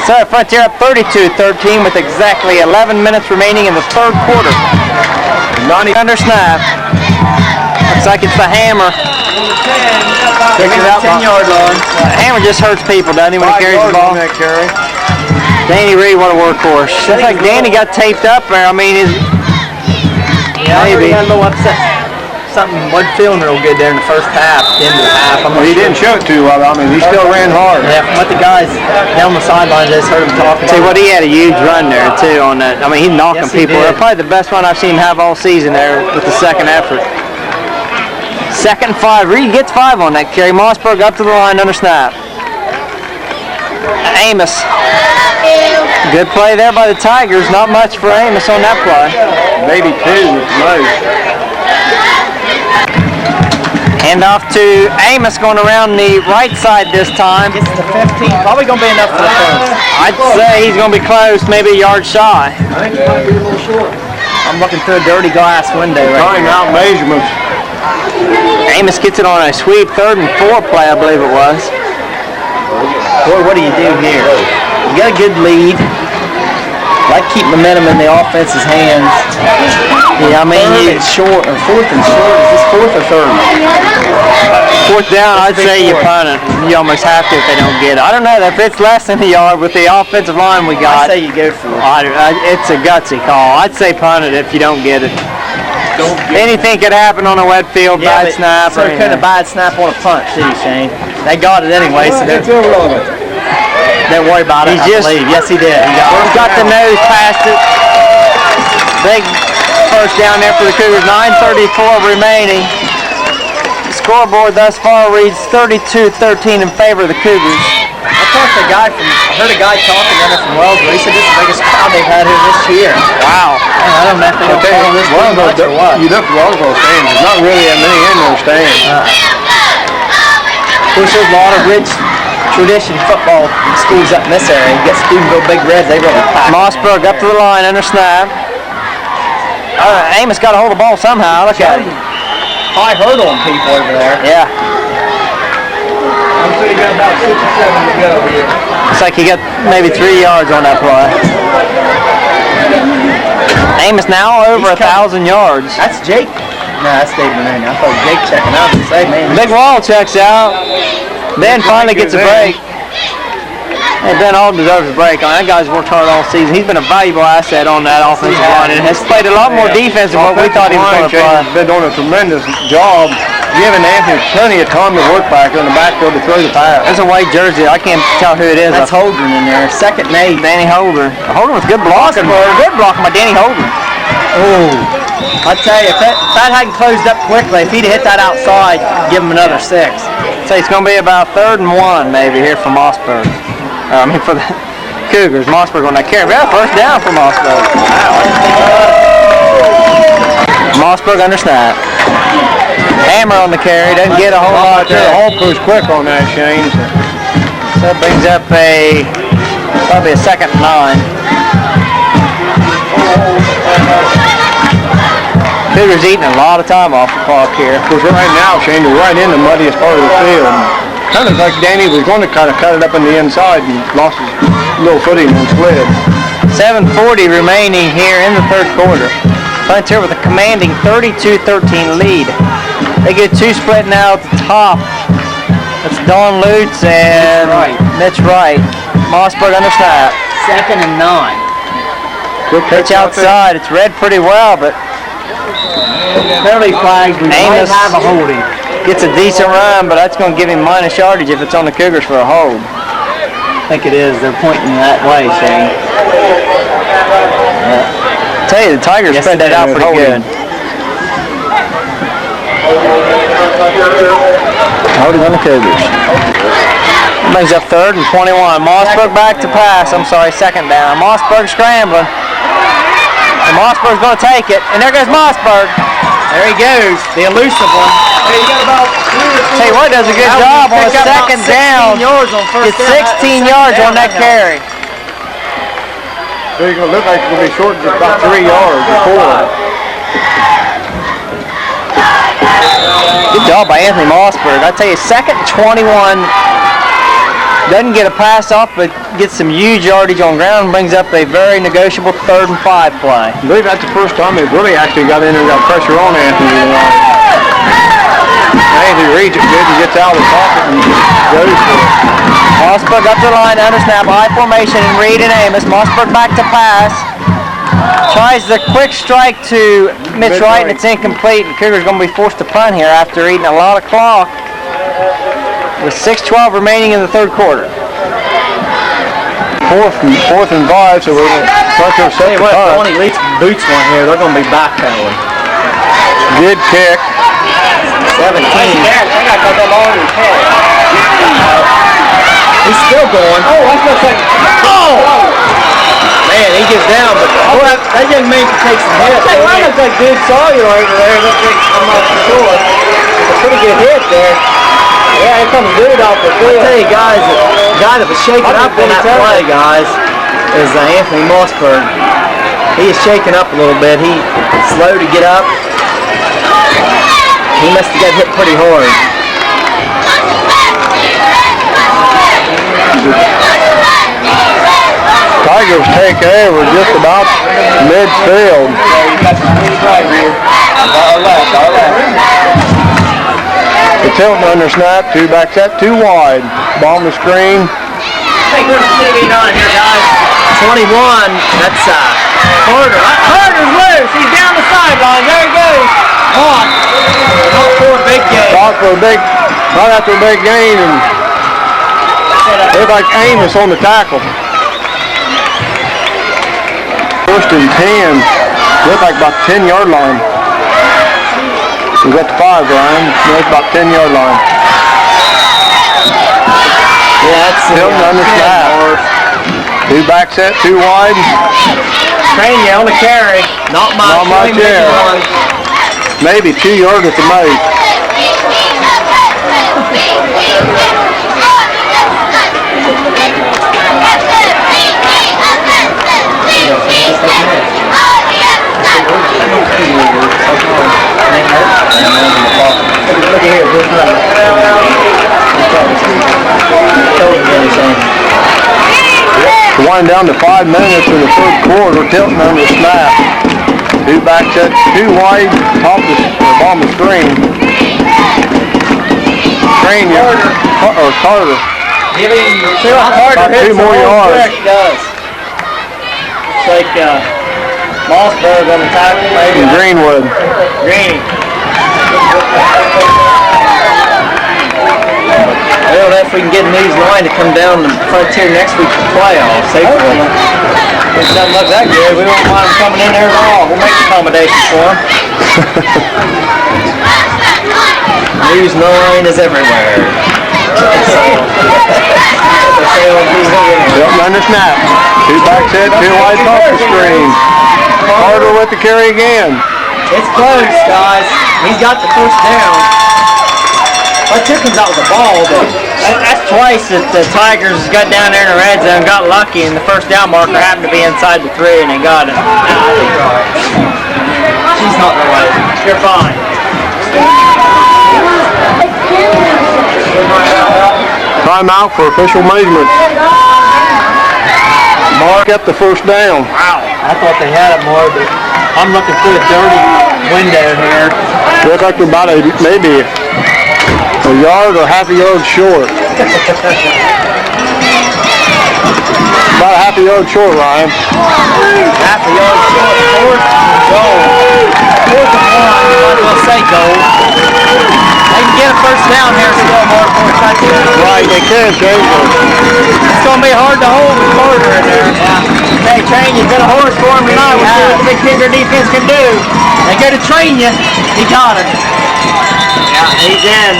[SPEAKER 1] So Frontier up 32-13 with exactly 11 minutes remaining in the third quarter. 90 under snap. Looks like it's the Hammer.
[SPEAKER 2] Picks it out 10-yard line.
[SPEAKER 1] Hammer just hurts people, doesn't he, when he carries the ball? Danny Reed, what a workhorse. Looks like Danny got taped up there. I mean, maybe.
[SPEAKER 2] He got a little upset. something wasn't feeling real good there in the first half, the end of the half.
[SPEAKER 3] Well, he didn't show it too well. I mean, he still ran hard.
[SPEAKER 2] Yeah, from what the guys down the sidelines, I just heard him talking.
[SPEAKER 1] See, what he had a huge run there too on that. I mean, he's knocking
[SPEAKER 2] Yes, he
[SPEAKER 1] people.
[SPEAKER 2] did.
[SPEAKER 1] Probably the best run I've seen him have all season there with the second effort. Second and 5. Reed gets 5 on that carry. Mossberg up to the line under snap. Amos. Good play there by the Tigers. Not much for Amos on that play.
[SPEAKER 3] Maybe 2 at the most.
[SPEAKER 1] Hand off to Amos going around the right side this time.
[SPEAKER 2] Gets to 15. Probably going to be enough for the first.
[SPEAKER 1] I'd say he's going to be close, maybe a yard shy.
[SPEAKER 3] I think it might be a little short.
[SPEAKER 2] I'm looking through a dirty glass window right
[SPEAKER 3] Time out measurements.
[SPEAKER 1] Amos gets it on a sweep 3rd and 4 play, I believe it was.
[SPEAKER 2] Boy, what do you do here? You got a good lead. Like keep momentum in the offense's hands.
[SPEAKER 1] Yeah, I mean,
[SPEAKER 2] Third and short, or 4th and short. Is this 4th or 3rd?
[SPEAKER 1] 4th down, I'd
[SPEAKER 2] Big
[SPEAKER 1] say you
[SPEAKER 2] fourth.
[SPEAKER 1] punt it. You almost have to if they don't get it. I don't know if it's less than a yard with the offensive line we
[SPEAKER 2] I
[SPEAKER 1] got.
[SPEAKER 2] say you go for it.
[SPEAKER 1] It's a gutsy call. I'd say punt it if you don't get it. Anything could happen on a wet field,
[SPEAKER 2] Yeah,
[SPEAKER 1] bad
[SPEAKER 2] but
[SPEAKER 1] snap.
[SPEAKER 2] so
[SPEAKER 1] or
[SPEAKER 2] kind of
[SPEAKER 1] anything.
[SPEAKER 2] bad snap on a punt too, Shane. They got it anyway, so
[SPEAKER 3] It's irrelevant.
[SPEAKER 2] don't worry about it.
[SPEAKER 1] He just-
[SPEAKER 2] I believe. Yes, he did. He got it.
[SPEAKER 1] Got the nose past it. Big first down there for the Cougars. 9:34 remaining. The scoreboard thus far reads 32-13 in favor of the Cougars.
[SPEAKER 2] I heard a guy talking down there from Wellsville. He said this is the biggest crowd they've had here this year.
[SPEAKER 1] Wow.
[SPEAKER 2] Man, I don't know if they don't follow this too much or what.
[SPEAKER 3] You look at Wellsville stands. There's not really that many in those stands.
[SPEAKER 2] Of course, there's a lot of rich tradition football schools up in this area. You get Steubenville Big Reds, they really pack.
[SPEAKER 1] Mossberg up to the line under snap. Amos got a hold of the ball somehow. Look at it.
[SPEAKER 2] High hurdle on people over there.
[SPEAKER 1] Yeah.
[SPEAKER 3] I'm saying you got about 6 or 7 to go here.
[SPEAKER 1] Looks like he got maybe 3 yards on that play. Amos now over 1,000 yards.
[SPEAKER 2] That's Jake. No, that's Dave Mooney. I thought Jake checking out to say, man.
[SPEAKER 1] Big Wall checks out. Ben finally gets a break. Hey, Ben Hall deserves a break. That guy's worked hard all season. He's been a valuable asset on that offensive line and has played a lot more defense than what we thought he was going to play.
[SPEAKER 3] Has been doing a tremendous job giving Anthony plenty of time to work back on the backfield to throw the pass.
[SPEAKER 1] There's a white jersey. I can't tell who it is.
[SPEAKER 2] That's Holdren in there. 2nd and 8.
[SPEAKER 1] Danny Holder. Holder with good blocking. Good blocking by Danny Holder.
[SPEAKER 2] Oh. I tell you, if that hadn't closed up quickly, if he'd have hit that outside, give him another 6.
[SPEAKER 1] So it's going to be about 3rd and 1 maybe here for Mossberg. For the Cougars. Mossberg on that carry. Yeah, first down for Mossberg. Mossberg under snap. Hammer on the carry. Doesn't get a whole lot
[SPEAKER 3] The
[SPEAKER 1] there.
[SPEAKER 3] Hall was quick on that, Shane.
[SPEAKER 1] So that brings up probably a 2nd and 9. Cougars eating a lot of time off the clock here.
[SPEAKER 3] Because right now, Shane, they're right in the muddiest part of the field. Kind of like Danny was going to kind of cut it up on the inside and lost his little footing and slid.
[SPEAKER 1] 7:40 remaining here in the 3rd quarter. Frontier with a commanding 32-13 lead. They get 2 split now at the top. That's Don Lutz and Mitch Wright. Mossberg under snap.
[SPEAKER 2] 2nd and 9.
[SPEAKER 3] Good
[SPEAKER 1] Pitch outside. It's read pretty well, but
[SPEAKER 2] Penalty flags. We might
[SPEAKER 1] Amos
[SPEAKER 2] have a holding.
[SPEAKER 1] gets a decent run, but that's going to give him minus yardage if it's on the Cougars for a hold.
[SPEAKER 2] I think it is. They're pointing that way, Shane.
[SPEAKER 1] Tell you, the Tigers
[SPEAKER 2] Yes,
[SPEAKER 1] spread that
[SPEAKER 2] they
[SPEAKER 1] out
[SPEAKER 2] did.
[SPEAKER 1] pretty good. Holding on the Cougars. Brings up 3rd and 21. Mossberg back to pass. 2nd down. Mossberg scrambling. And Mossberg's going to take it. And there goes Mossberg.
[SPEAKER 2] There he goes. The elusive one.
[SPEAKER 3] Hey, you got about 3 or 4.
[SPEAKER 1] Tell you what, does a good job on a 2nd down.
[SPEAKER 2] Yards on first
[SPEAKER 1] Gets 16 yards on that carry.
[SPEAKER 3] So you're going to look like it's going to be short just about 3 yards or 4.
[SPEAKER 1] Good job by Anthony Mossberg. I tell you, 2nd and 21. Doesn't get a pass off, but gets some huge yardage on ground and brings up a very negotiable 3rd and 5 play.
[SPEAKER 3] I believe that's the first time they've really actually got in there and got pressure on Anthony. Anthony reads it good and gets out of the pocket and goes for it.
[SPEAKER 1] Mossberg up the line, under snap, I formation, and Reed and Amos. Mossberg back to pass. Tries the quick strike to Mitch Wright, and it's incomplete. And Cougars going to be forced to punt here after eating a lot of clock with 6:12 remaining in the third quarter.
[SPEAKER 3] Fourth and 5, so we're going to set the punt.
[SPEAKER 2] Donnie Leach boots one here. They're going to be backpedaling.
[SPEAKER 3] Good kick.
[SPEAKER 2] 17. He's still going. Oh! Man, he gets down, but that young man can take some hits.
[SPEAKER 1] That looks like good Sawyer over there. I'm not sure. It's a pretty good hit there. Yeah, here comes dude off the field.
[SPEAKER 2] I tell you guys, the guy that was shaking up on that play, guys, is Anthony Mossberg. He is shaking up a little bit. He's slow to get up. He must have got hit pretty hard.
[SPEAKER 3] Tigers take over just about midfield. The Tilton under snap, 2 back set, 2 wide. Ball on the screen.
[SPEAKER 2] 21, that's Carter.
[SPEAKER 1] Carter's loose. He's down the sideline. There he goes.
[SPEAKER 2] Not for a big game.
[SPEAKER 3] Right after a big game, and they're like Amos on the tackle. First and 10. Look like about the 10-yard line. We got the 5, Ryan. That's about 10-yard line.
[SPEAKER 2] Yeah, that's
[SPEAKER 3] Tilton under snap. 2 back set, 2 wide.
[SPEAKER 2] Train you on the carry. Not much
[SPEAKER 3] there. Maybe 2 yards at the most.
[SPEAKER 2] Look at here,
[SPEAKER 3] Wind down to 5 minutes in the third quarter. Tilton under snap. 2 back set, 2 wide, top the bottom of the screen. Train you, or Carter.
[SPEAKER 2] Carter hits
[SPEAKER 3] 2 more yards.
[SPEAKER 2] He does. It's like Mossberg on the tackle, maybe.
[SPEAKER 3] And Greenwood.
[SPEAKER 2] Green. I don't know if we can get News 9 to come down the Frontier next week for playoffs. If it doesn't look that good, we won't mind them coming in there at all. We'll make accommodations for them. News 9 is everywhere.
[SPEAKER 3] Tilton under snap. 2 back set, 2 wide top the screen. Carter with the carry again.
[SPEAKER 2] It's close, guys. He's got the first down. Frontier comes out with the ball, but
[SPEAKER 1] That's twice that the Tigers got down there in the red zone, got lucky, and the first down marker happened to be inside the 3, and they got it.
[SPEAKER 2] she's not the right.
[SPEAKER 1] You're fine.
[SPEAKER 3] Timeout for official measurement. Mark up the first down.
[SPEAKER 1] Wow. I thought they had it more, but I'm looking through a dirty window here.
[SPEAKER 3] Looks like they're about maybe a yard or half a yard short. About a half a yard short, Ryan.
[SPEAKER 2] Half a yard short. Fourth goal. Fourth and 1. I might as well say goal. They can get a first down here still, Mark, for a touchdown.
[SPEAKER 3] Right, they can change it.
[SPEAKER 1] It's going to be hard to hold with Carter in there.
[SPEAKER 2] Yeah.
[SPEAKER 1] Hey, Train, you got a horse for him tonight. We'll see what the big Cougar defense can do. They got to train you. He got it. Yeah, he's in.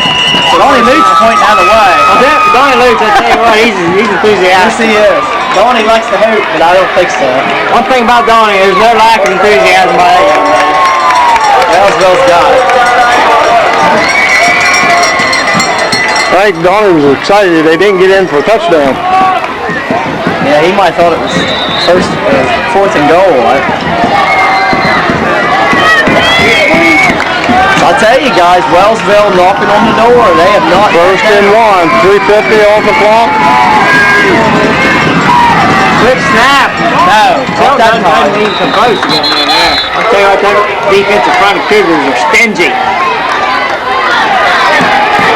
[SPEAKER 2] But only Luke's pointing out of the way.
[SPEAKER 1] Donnie Luke, I tell you what, he's enthusiastic.
[SPEAKER 2] Yes, he is. Donnie likes to hoop, but I don't think so.
[SPEAKER 1] One thing about Donnie, there's no lack of enthusiasm by that young man.
[SPEAKER 2] Wellsville's got it.
[SPEAKER 3] I think Donnie was excited they didn't get in for a touchdown.
[SPEAKER 2] Yeah, he might have thought it was fourth and goal. I'll tell you guys, Wellsville knocking on the door. They have not.
[SPEAKER 3] First and 1, 3:50 off the clock.
[SPEAKER 1] Quick snap.
[SPEAKER 2] No, not that time.
[SPEAKER 1] Even come close to getting in there. I'll tell you what, that defensive front of Cougars are stingy.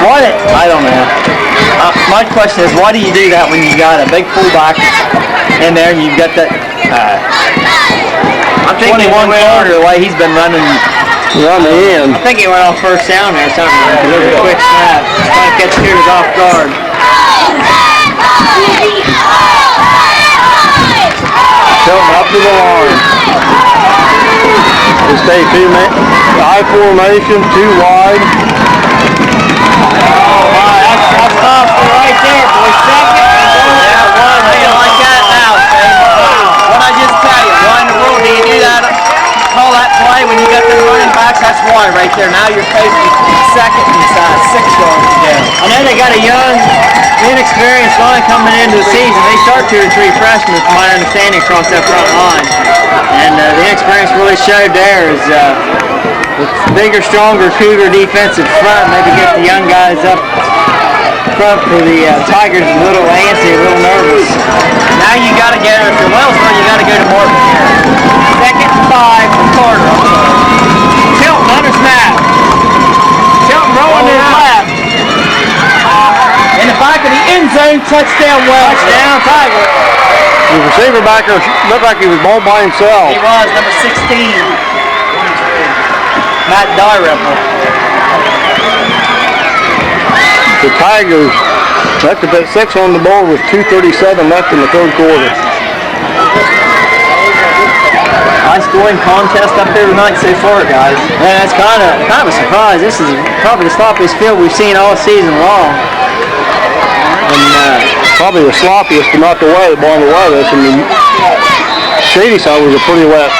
[SPEAKER 2] I don't know. My question is, why do you do that when you got a big fullback in there and you've got that I think he won quarter the way he's been running.
[SPEAKER 3] Run the end.
[SPEAKER 1] I think he went off first down there or something. It was a quick snap. Trying to catch Cougars off guard.
[SPEAKER 3] Tilton up to the line. They stay high formation, too wide.
[SPEAKER 1] That's tough right there, boy. Second and goal.
[SPEAKER 2] Yeah, one. How you like that now, Steve? What I just tell you, why in the world do you do that? Call that play when you got the running backs? That's why right there. Now you're facing second and 6 yards to go.
[SPEAKER 1] I know they got a young, inexperienced line coming into the season. They start 2 or 3 freshmen, from my understanding, across that front line. And the inexperience really showed there is with bigger, stronger Cougar defensive front, maybe get the young guys up front for the Tigers a little antsy, a little nervous.
[SPEAKER 2] Now you got to get, if you're Wellsville, you got to go to Morton here.
[SPEAKER 1] Second and 5 from Carter. Tilton under snap. Tilton rolling his lap.
[SPEAKER 2] In the back of the end zone, touchdown Wellsville.
[SPEAKER 1] Touchdown Tiger.
[SPEAKER 3] The receiver backer looked like he was ball by himself.
[SPEAKER 2] He was, number 16. Matt Dyrepple.
[SPEAKER 3] The Tigers left to put 6 on the board with 2:37 left in the third quarter.
[SPEAKER 2] High scoring contest up there tonight so far, guys.
[SPEAKER 1] Man, that's kind of a surprise. This is probably the sloppiest field we've seen all season long. And
[SPEAKER 3] Probably the sloppiest, but not the way on the weather. I mean, Shady side was a pretty wet.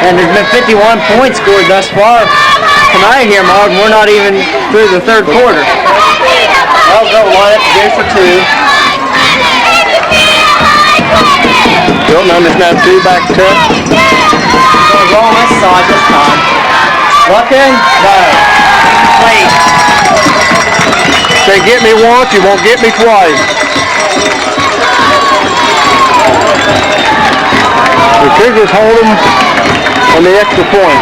[SPEAKER 1] and there's been 51 points scored thus far tonight here, Mark. We're not even through the third quarter.
[SPEAKER 2] Wellsville line up to go for 2.
[SPEAKER 3] Tilton under snap 2 back to touch.
[SPEAKER 2] Gonna go on this side this time. Looking? No.
[SPEAKER 1] Late.
[SPEAKER 3] Say get me once, you won't get me twice. The Cougars hold them on the extra point.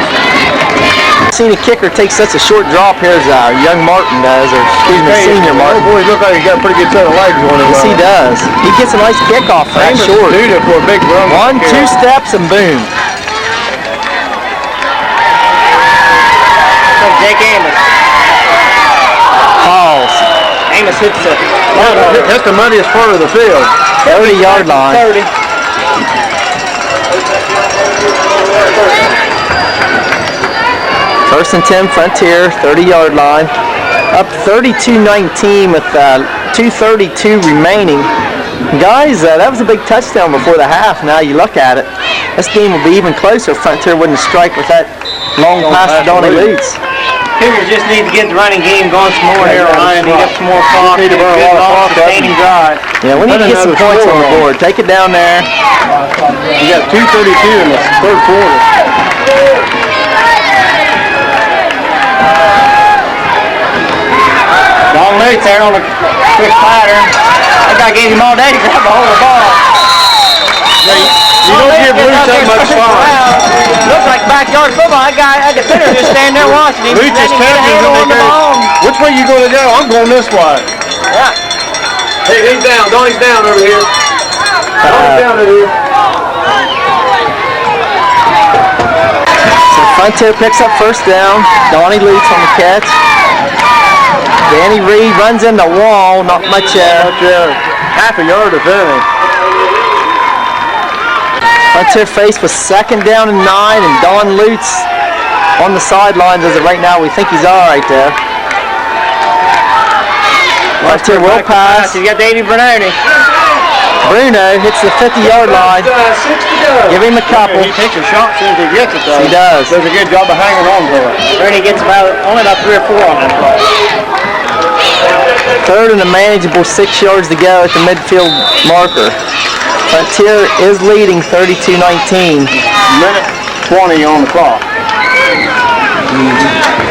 [SPEAKER 2] I've seen a kicker take such a short drop here as young Martin does, or excuse me, senior Martin.
[SPEAKER 3] Oh boy, look like he got a pretty good set of legs on him.
[SPEAKER 2] Yes, he does. He gets a nice kickoff for that short.
[SPEAKER 3] Dude, for a big run.
[SPEAKER 2] 1, 2 steps and boom.
[SPEAKER 1] Jake Amos.
[SPEAKER 2] Pause.
[SPEAKER 1] Amos hits it.
[SPEAKER 3] That's the muddiest part of the field.
[SPEAKER 2] 30-yard line.
[SPEAKER 1] 30.
[SPEAKER 2] First and 10, Frontier, 30-yard line. Up 32-19 with 2:32 remaining. Guys, that was a big touchdown before the half. Now you look at it, this game will be even closer if Frontier wouldn't strike with that long pass to Donnie Lutz.
[SPEAKER 1] Cougars just need to get the running game going some more here, Ryan. Need up some more clock.
[SPEAKER 3] Need to burn a lot of clock up.
[SPEAKER 1] Sustaining drive.
[SPEAKER 2] Yeah, we need to get some points on the board. Take it down there.
[SPEAKER 3] You got 2:32 in the third quarter.
[SPEAKER 1] Don Lutz there on a quick pattern. That guy gave him all day to grab a hold of the ball.
[SPEAKER 3] You don't give Lutz that much time.
[SPEAKER 1] Looks like backyard football. That defender just standing there watching him.
[SPEAKER 3] Lutz is captain when they go. Which way you going to go? I'm going this way.
[SPEAKER 1] Yeah.
[SPEAKER 3] Hey, he's down. Donnie's down over here. Donnie's down over here.
[SPEAKER 2] So Frontier picks up first down. Donnie Lutz on the catch. Danny Reed runs in the wall. Not much.
[SPEAKER 3] Half a yard if any.
[SPEAKER 2] Frontier faced with second down and 9, and Don Lutz on the sidelines as of right now. We think he's all right there. Frontier will pass.
[SPEAKER 1] He's got Davey Bernoni.
[SPEAKER 2] Bruno hits the 50-yard line. Give him a couple.
[SPEAKER 3] He takes a shot as soon as he gets it, though.
[SPEAKER 2] He does.
[SPEAKER 3] Does a good job of hanging on to it.
[SPEAKER 1] Bernoni gets only about 3 or 4 on that play.
[SPEAKER 2] Third and a manageable 6 yards to go at the midfield marker. Frontier is leading 32-19.
[SPEAKER 3] Minute 20 on the clock.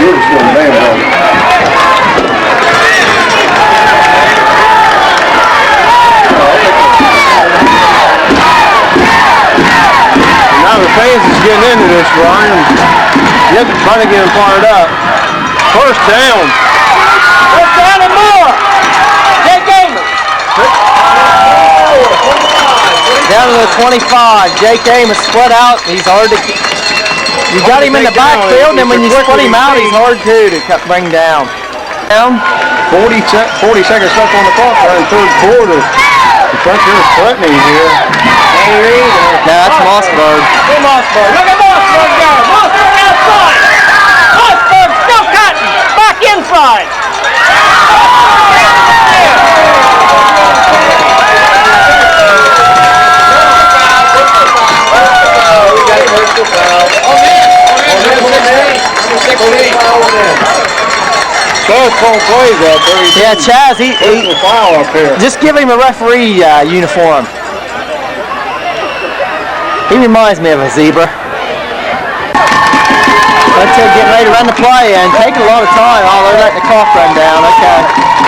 [SPEAKER 3] You're just going damn well. Now the fans is getting into this, Ryan. You have to try to get them fired up. First down.
[SPEAKER 1] First down and more. Jake Amos.
[SPEAKER 2] Down to the 25. Jake Amos split out. He's hard to. You got him in the backfield, and when you split him out, he's hard too to bring down.
[SPEAKER 3] 40 seconds left on the clock there in third quarter. The Frontier is threatening here.
[SPEAKER 2] Now that's Mossberg.
[SPEAKER 1] Hey, Mossberg. Look at Mossberg go. Mossberg outside. Mossberg still cutting. Back inside.
[SPEAKER 3] Chaz calling plays out there.
[SPEAKER 2] Yeah, Chaz, he
[SPEAKER 3] foul up here.
[SPEAKER 2] just give him a referee uniform. He reminds me of a zebra. Frontier getting ready to run the play and taking a lot of time. Oh, they're letting the clock run down. Okay.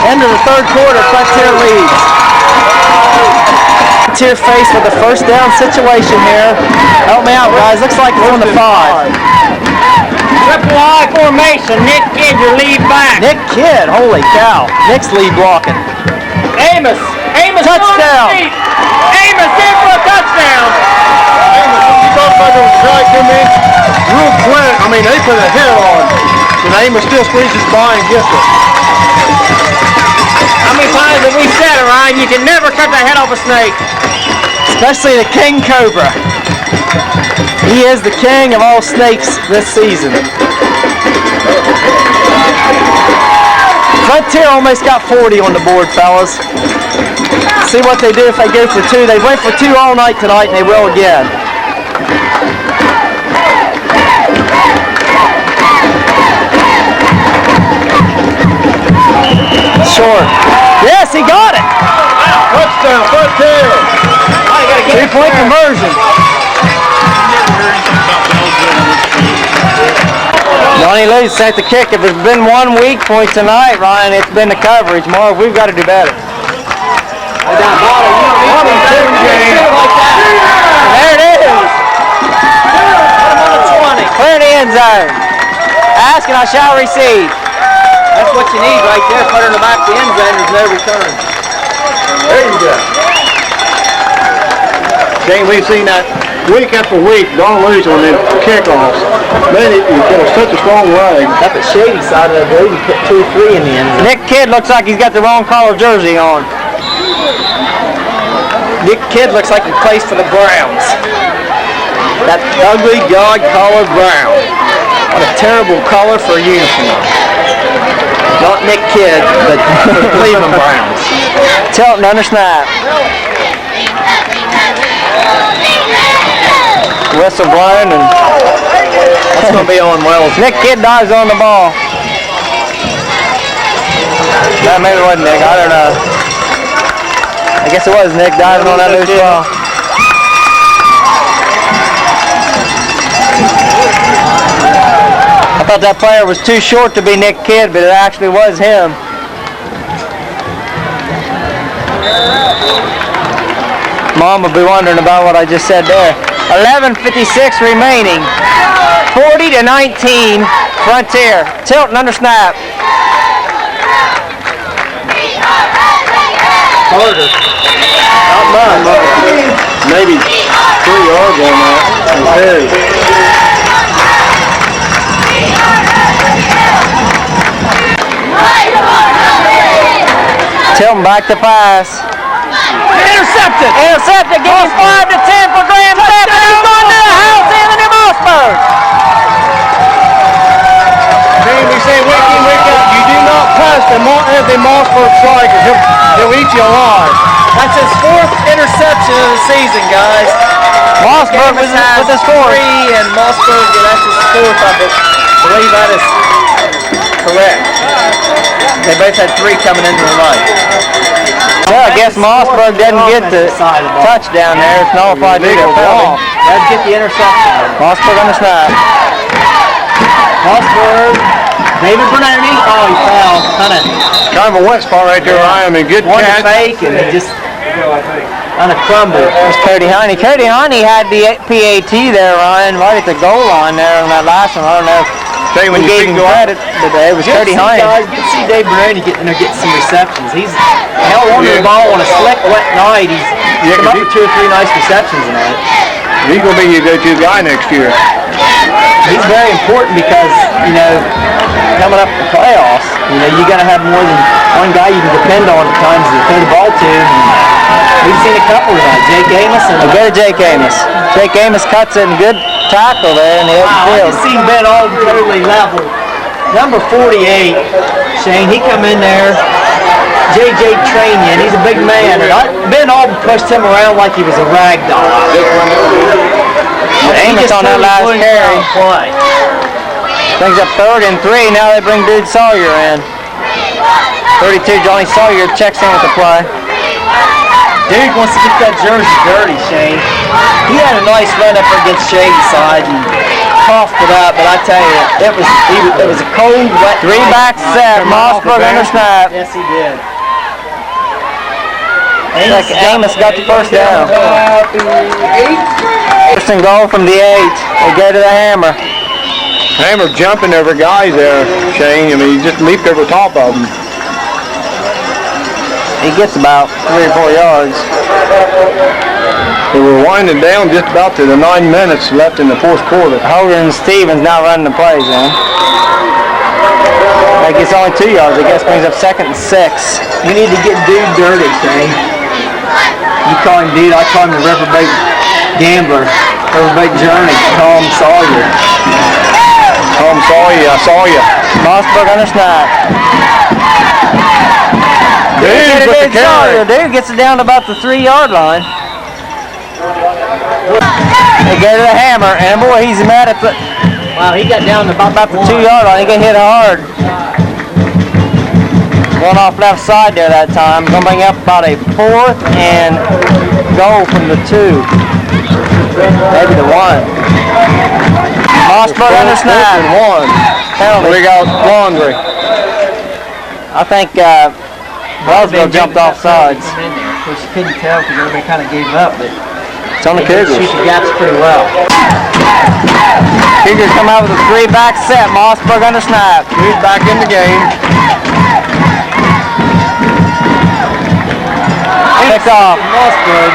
[SPEAKER 2] End of the third quarter, Frontier leads. Frontier faced with a first down situation here. Help me out, guys. Looks like it's on the 5.
[SPEAKER 1] Triple I formation. Nick Kidd, your lead back.
[SPEAKER 2] Nick Kidd, holy cow. Nick's lead blocking.
[SPEAKER 1] Amos.
[SPEAKER 2] Touchdown.
[SPEAKER 1] Amos in for a touchdown.
[SPEAKER 3] You talk about those try come in real quick. I mean, they put a hit on. And Amos still squeezes by and gets it.
[SPEAKER 1] How many times have we said it, Ryan? You can never cut the head off a snake.
[SPEAKER 2] Especially the king cobra. He is the king of all snakes this season. Frontier almost got 40 on the board, fellas. See what they do if they go for 2. They went for 2 all night tonight, and they will again. Short. Yes, he got it.
[SPEAKER 3] Touchdown, Frontier.
[SPEAKER 2] 3-point conversion. Johnny Lee set the kick. If there's been one weak point tonight, Ryan, it's been the coverage. Marv, we've got to do better. There it is. Clear the end zone. Ask and I shall receive. That's what you need right there. Put her in the back of the end zone. There's no return.
[SPEAKER 3] There you go. Shane, we've seen that week after week. Don't lose on them kickoffs. Man, you got such a strong leg.
[SPEAKER 2] Got the shady side of it. I believe he put 2 or 3 in the end zone. Nick Kidd looks like he's got the wrong color jersey on. Nick Kidd looks like he plays for the Browns. That ugly dog-colored brown. What a terrible color for a uniform. Not Nick Kidd, but for the Cleveland Browns. Tilton under snap. Whistle blown, and that's going to be on Wells. Nick Kidd dives on the ball. No, maybe it wasn't Nick. I don't know. I guess it was Nick diving on that loose ball. I thought that player was too short to be Nick Kidd, but it actually was him. Mom will be wondering about what I just said there. 11:56 remaining. 40-19 Frontier. Tilton under snap. Carter. Not mine, but
[SPEAKER 3] Maybe 3 yards on that. Okay.
[SPEAKER 2] Tilton back to pass. Intercepted! Intercepted! Gains 5-10 for Graham Stephen. He's going to the house, Anthony Mossberg.
[SPEAKER 3] Man, we say week in, week out, you do not pass the Anthony Mossberg side because he'll eat you alive.
[SPEAKER 2] That's his 4th interception of the season, guys. Mossberg was with his 4th. And Mossberg, that's his 4th, I believe that is correct. They both had 3 coming into the night. Well, I guess Mossberg doesn't get the touchdown there. It's nullified due to a penalty. Doesn't get the interception. Mossberg on the snap. Mossberg, David Bernoni. Oh, he fell.
[SPEAKER 3] Kind of a wet spot right there, Ryan. I mean, good catch.
[SPEAKER 2] Fake, and he just kind of crumbled. There's Cody Honey. Cody Honey had the PAT there, Ryan, right at the goal line there on that last one. I don't know.
[SPEAKER 3] Tell you when
[SPEAKER 1] we
[SPEAKER 3] you
[SPEAKER 1] gave
[SPEAKER 3] pick
[SPEAKER 1] him credit, but it was Cody Hines.
[SPEAKER 2] Good to see Dave Maroney getting some receptions. He's held onto the ball on a slick, wet night. He's come up with 2 or 3 nice receptions tonight.
[SPEAKER 3] He's going to be your go-to guy next year.
[SPEAKER 2] He's very important because, coming up the playoffs, you got to have more than one guy you can depend on at times to throw the ball to. And we've seen a couple tonight. Jake Amos and
[SPEAKER 1] Go to Jake Amos. Jake Amos cuts it and good tackle there in the open
[SPEAKER 2] I
[SPEAKER 1] field.
[SPEAKER 2] just seen Ben Alden totally level. Number 48, Shane, he come in there. JJ Trainian, he's a big man. And Ben Alden pushed him around like he was a rag doll.
[SPEAKER 1] Amos on that last carry. Brings up 3rd and 3. Now they bring Dude Sawyer in. 32, Johnny Sawyer checks in with the play.
[SPEAKER 2] Dude wants to get that jersey dirty, Shane. He had a nice run up against Shadyside and coughed it up, but I tell you, it was a cold, wet
[SPEAKER 1] 3-back set. Mossberg under snap.
[SPEAKER 2] Yes, he did.
[SPEAKER 1] Amos got the first down. First and goal from the 8. They go to the Hammer.
[SPEAKER 3] Hammer jumping over guys there, Shane. I mean, he just leaped over top of them.
[SPEAKER 1] He gets about 3 or 4 yards.
[SPEAKER 3] They were winding down just about to the 9 minutes left in the 4th quarter.
[SPEAKER 1] Hogan and Stevens now running the plays in. That gets only 2 yards. I guess brings up 2nd and 6.
[SPEAKER 2] We need to get Dude dirty, Shane. You call him Dude, I call him the Riverbank Gambler. Riverbank Journey. Call him Sawyer.
[SPEAKER 3] Tom Sawyer, I saw you.
[SPEAKER 1] Mossberg under snap.
[SPEAKER 3] Dude with the carry.
[SPEAKER 1] Dude gets it down to about the 3-yard line. They go to the Hammer, and boy, he's mad at the...
[SPEAKER 2] Wow, he got down to
[SPEAKER 1] about the 2-yard line. He got hit hard. One off left side there that time. Gonna bring up about a 4th and goal from the 2. Maybe the 1. Mossberg under snap.
[SPEAKER 3] 1.
[SPEAKER 1] Penalty.
[SPEAKER 3] We got Laundry.
[SPEAKER 1] I think Wellsville jumped off sides.
[SPEAKER 2] Which you couldn't tell because everybody kind of gave up, but
[SPEAKER 1] It's on the Cougars.
[SPEAKER 2] shoot the gaps pretty well.
[SPEAKER 1] Cougars come out with a 3-back set. Mossberg under snap.
[SPEAKER 3] He's back in the game.
[SPEAKER 1] Picked off.
[SPEAKER 2] Mossberg.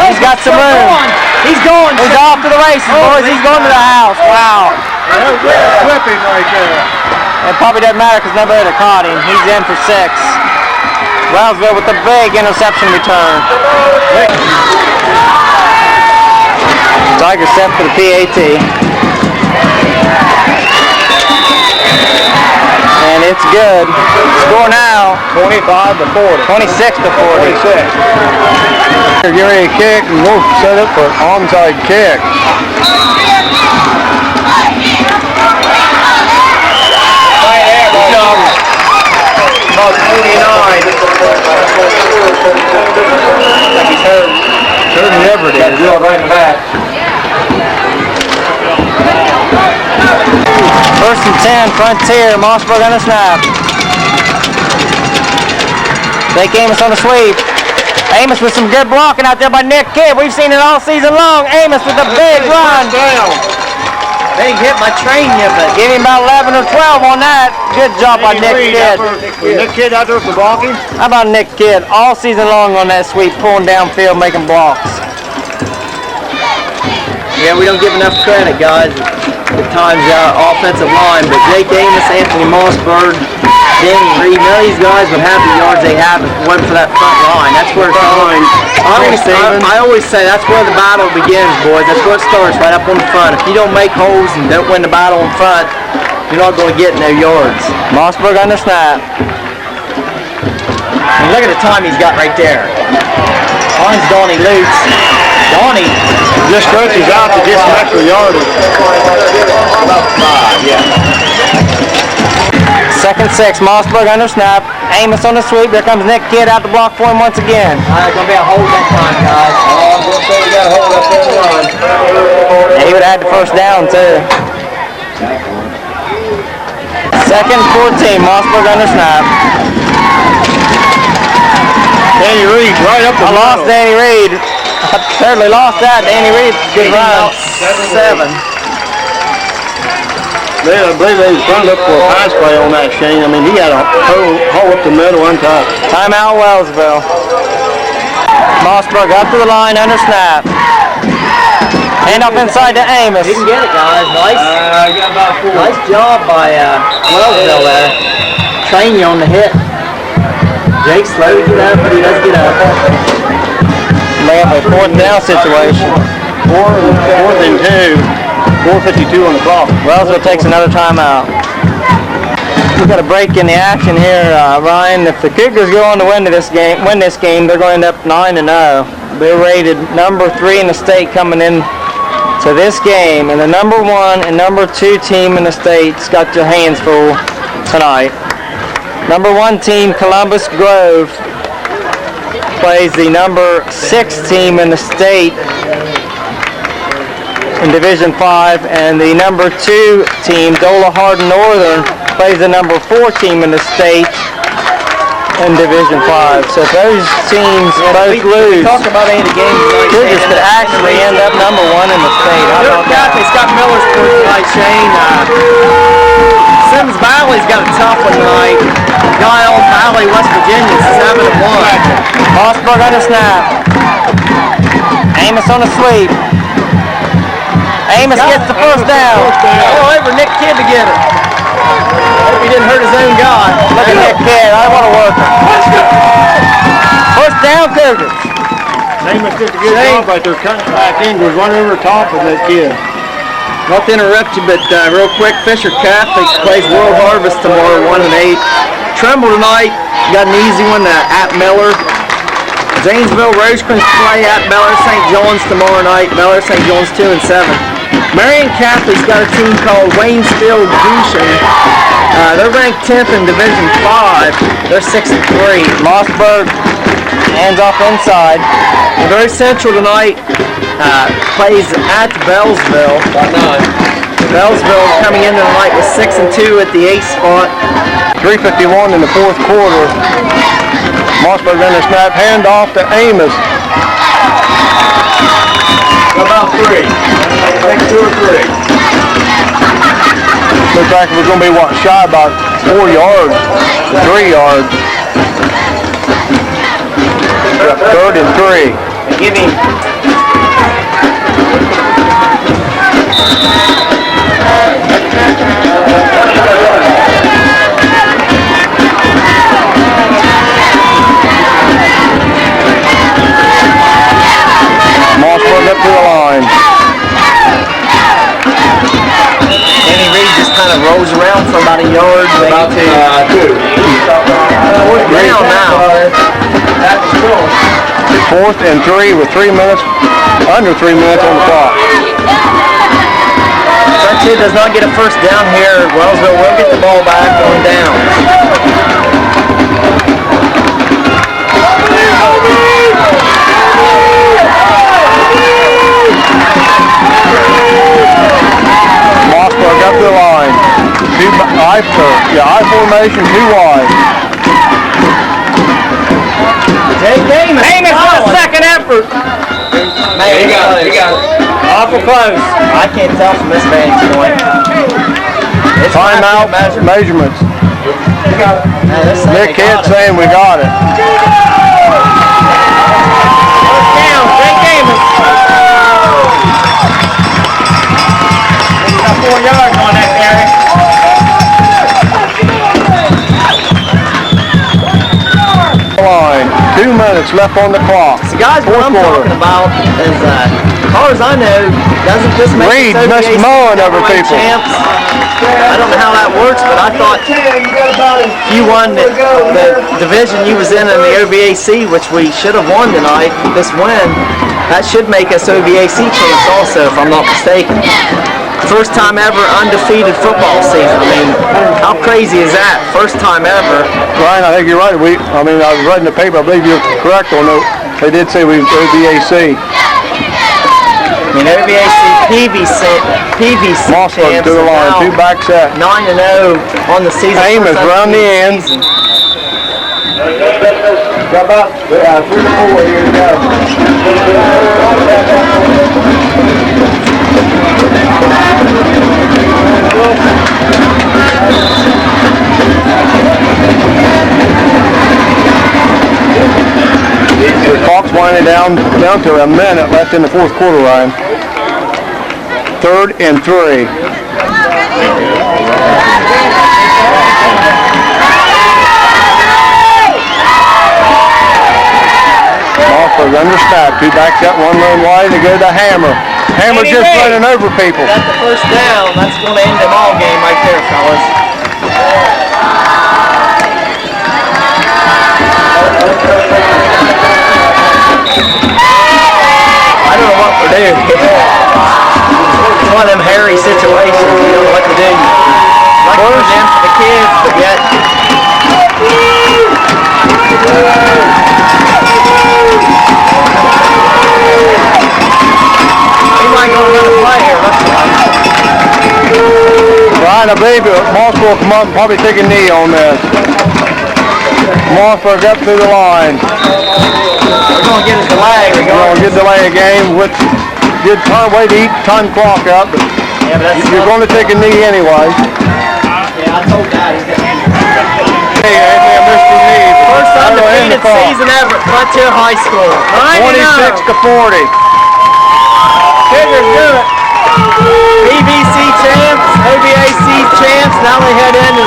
[SPEAKER 1] He's got some room.
[SPEAKER 2] He's going.
[SPEAKER 1] He's off to the races, boys. He's going to the house. Wow.
[SPEAKER 3] Flipping right there.
[SPEAKER 1] It probably doesn't matter because nobody had caught him. He's in for 6. Wellsville with a big interception return. Tigers set for the PAT. And it's good. Score now.
[SPEAKER 3] 25 to 40.
[SPEAKER 1] 26 to 40.
[SPEAKER 3] 26. Get ready to kick and we'll set up for an onside kick.
[SPEAKER 2] About 49. Like he's hurt.
[SPEAKER 3] Certainly ever did.
[SPEAKER 2] Drill right in the back.
[SPEAKER 1] First and 10, Frontier. Mossberg on the snap. Jake Amos on the sweep. Amos with some good blocking out there by Nick Kidd. We've seen it all season long. Amos with a big run.
[SPEAKER 2] They hit my train yet, but
[SPEAKER 1] Give him about 11 or 12 on that. Good job by Nick Kidd.
[SPEAKER 3] Was Nick Kidd out there for blocking?
[SPEAKER 1] How about Nick Kidd all season long on that sweep, pulling downfield, making blocks.
[SPEAKER 2] yeah, we don't give enough credit, guys. At times, offensive line, but Jake Amos, Anthony Mossberg, Danny Reed, none of these guys would have the yards they have if it wasn't for that front line. That's where it's going. I always say that's where the battle begins, boys. That's where it starts, right up on the front. If you don't make holes and don't win the battle in front, you're not going to get no yards.
[SPEAKER 1] Mossberg on the snap.
[SPEAKER 2] And look at the time he's got right there. Finds Donnie Lutz. Donnie
[SPEAKER 3] Just stretches out to get some extra yardage.
[SPEAKER 2] about 5, yeah.
[SPEAKER 1] Second 6, Mossberg under snap. Amos on the sweep. There comes Nick Kidd out to block for him once again.
[SPEAKER 2] It's going to be a hold that time, guys.
[SPEAKER 3] I'm going to say we got to hold up there and run.
[SPEAKER 1] And he would have had the first down too. Second 14, Mossberg under snap.
[SPEAKER 3] Danny Reed right up the
[SPEAKER 1] I lost
[SPEAKER 3] middle.
[SPEAKER 1] Danny Reed. I certainly lost that. Danny Reed, good run.
[SPEAKER 2] 7.
[SPEAKER 3] I believe they was trying to look for a pass play on that, Shane. I mean, he had a hole up the middle untouched.
[SPEAKER 1] Timeout Wellsville. Mossberg up to the line under snap. Hand up inside to Amos.
[SPEAKER 2] Didn't get it, guys. Nice job by Wellsville there. Train you on the hit. Jake slowed it up, but he does get up.
[SPEAKER 1] Lay up a 4th down situation.
[SPEAKER 3] 4th and 2. 4:52 on the clock.
[SPEAKER 1] Wellsville takes another timeout. We've got a break in the action here, Ryan. If the Cougars go on to win this game, they're going to end up 9-0. They're rated number 3 in the state coming in to this game, and the number 1 and number 2 team in the state's got your hands full tonight. Number 1 team, Columbus Grove, plays the number 6 team in the state in Division 5, and the number 2 team, Dola Hardin Northern, plays the number 4 team in the state in Division 5. So if those teams both lose,
[SPEAKER 2] Talk about any of the games
[SPEAKER 1] Cougars could actually end up number 1 in the state. How about that?
[SPEAKER 2] Catholic got Millersport tonight, Shane. Sims Valley's got a tough one tonight. Giles Valley, West Virginia, 7-1.
[SPEAKER 1] Mossberg on the snap. Amos on the sweep. Amos gets the first down.
[SPEAKER 2] Oh, over Nick Kidd to get it. Hope he didn't hurt his own guy.
[SPEAKER 1] Look at Nick Kidd. I want to work him. First down, Cougars.
[SPEAKER 3] Amos did a good job right there, cutting back in, goes right over the top of that kid.
[SPEAKER 2] Not to interrupt you, but real quick, Fisher Catholic plays World Harvest tomorrow, 1-8. Trumbull tonight, got an easy one at Miller. Zanesville Rosecrans play at Miller St. John's tomorrow night. Miller St. John's 2-7. Marion Catholic's got a team called Waynesville Goshen. They're ranked 10th in Division 5. They're 6-3.
[SPEAKER 1] Mossberg hands off inside.
[SPEAKER 2] Missouri Central tonight plays at Wellsville. Wellsville coming in tonight with 6-2 at the 8th spot.
[SPEAKER 3] 3:51 in the 4th quarter. Mossberg on the snap, hand off to Amos. About 3. I think 2 or 3. Looks like we're going to be shy about 4 yards, 3 yards. 3rd and 3.
[SPEAKER 1] Give him.
[SPEAKER 3] Mossberg up to the line.
[SPEAKER 2] Andy Reid just kind of rolls around for about a yard, maybe 2. Down now.
[SPEAKER 3] 4th and 3 with 3 minutes, under 3 minutes on the clock.
[SPEAKER 2] Frontier does not get a first down here. Wellsville will get the ball back on down.
[SPEAKER 3] Mossberg up the line. I formation, 2 wide.
[SPEAKER 1] Amos on a second effort.
[SPEAKER 2] Man,
[SPEAKER 4] He got it.
[SPEAKER 1] Awful close.
[SPEAKER 2] I can't tell from this vantage point. It's
[SPEAKER 3] Timeout measurements. Nick Kidd saying we got it.
[SPEAKER 1] First down, Jake Amos. Got 4 yards on that carry.
[SPEAKER 3] Line. 2 minutes left on the clock.
[SPEAKER 2] So guys, what I'm talking about is, as far as I know, doesn't this make
[SPEAKER 3] Reed
[SPEAKER 2] us
[SPEAKER 3] must
[SPEAKER 2] OVAC
[SPEAKER 3] mowing over
[SPEAKER 2] heavyweight
[SPEAKER 3] people.
[SPEAKER 2] champs? I don't know how that works, but I thought you won the division you was in the OVAC, which we should have won tonight. This win, that should make us OVAC champs also, if I'm not mistaken. First time ever undefeated football season. I mean, how crazy is that? First time ever.
[SPEAKER 3] Ryan, I think you're right. I was reading the paper. I believe you're correct on it. They did say we were OVAC.
[SPEAKER 2] I mean, OVAC, PVC
[SPEAKER 3] Mossberg
[SPEAKER 2] champs
[SPEAKER 3] to the line.
[SPEAKER 2] are
[SPEAKER 3] 2 back set.
[SPEAKER 2] 9-0 on the season.
[SPEAKER 3] Amos around the end. Got about 3 or 4 here to go. Down to a minute left in the fourth quarter, Ryan. 3rd and 3. Mossberg understaffed. He backs that one lane wide to go to Hammer. Hammer just running over people.
[SPEAKER 2] That's the first down. That's going to end the ball game right there, fellas. I don't know what to do. It's one of them hairy situations. You don't know what to do. Like for them for the kids, but yet. He might go run a play here.
[SPEAKER 3] Ryan, I believe Moss will come up and probably take a knee on this. Mossberg up through the line.
[SPEAKER 2] We're going to get a delay.
[SPEAKER 3] We're going to get a delay a game with good way to eat time clock up. But
[SPEAKER 2] yeah, but that's
[SPEAKER 3] you're going to take a knee anyway.
[SPEAKER 2] Yeah, I told that.
[SPEAKER 3] Hey, Mr. Knee.
[SPEAKER 2] First undefeated season ever at Frontier High School.
[SPEAKER 3] 26 to 40.
[SPEAKER 2] Cougars do it. BBC champs, OBAC champs. Now they head into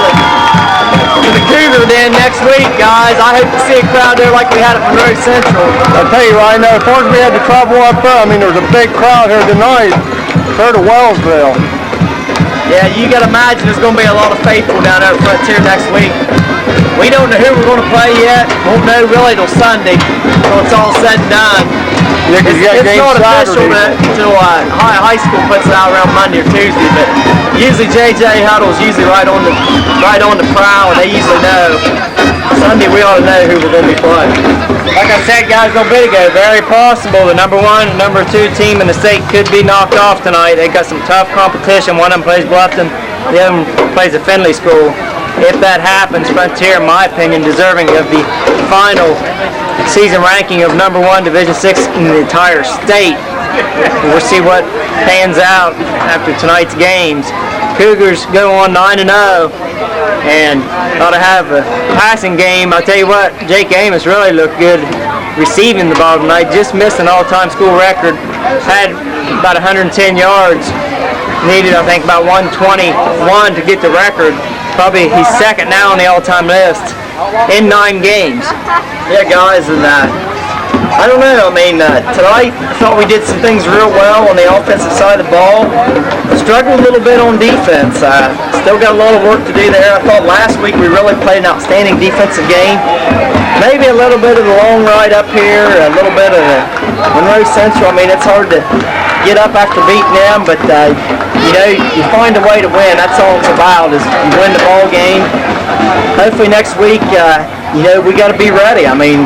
[SPEAKER 2] the Cougar Den next week, guys. I hope to see a crowd there like we had at Monroe Central.
[SPEAKER 3] I'll tell you right now, as far as we had the trouble up there, I mean, there was a big crowd here tonight. Compared to Wellsville.
[SPEAKER 2] Yeah, you got to imagine there's going to be a lot of faithful down there at Frontier next week. We don't know who we're going to play yet. Won't know really till Sunday, so it's all said and done.
[SPEAKER 3] Yeah,
[SPEAKER 2] it's not official until high school puts it out around Monday or Tuesday, but usually JJ Huddle's usually right on the prowl, and they usually know. Sunday we ought to know who we're going to be playing.
[SPEAKER 1] Like I said, guys, a little bit ago, very possible the number 1 and number 2 team in the state could be knocked off tonight. They got some tough competition. One of them plays Bluffton, the other one plays a Findlay school. If that happens, Frontier, in my opinion, deserving of the final season ranking of number 1 Division 6 in the entire state. We'll see what pans out after tonight's games. Cougars go on 9-0 and ought to have a passing game. I'll tell you what, Jake Amos really looked good receiving the ball tonight. Just missed an all-time school record. Had about 110 yards. Needed, I think, about 121 to get the record. Probably he's second now on the all-time list in 9 games.
[SPEAKER 2] Yeah, guys, and I don't know. I mean, tonight I thought we did some things real well on the offensive side of the ball. Struggled a little bit on defense. Still got a lot of work to do there. I thought last week we really played an outstanding defensive game. Maybe a little bit of the long ride up here, a little bit of the Monroe Central. I mean, it's hard to get up after beating them, but you know, you find a way to win. That's all it's about, is you win the ball game. Hopefully next week, you know, we got to be ready. I mean,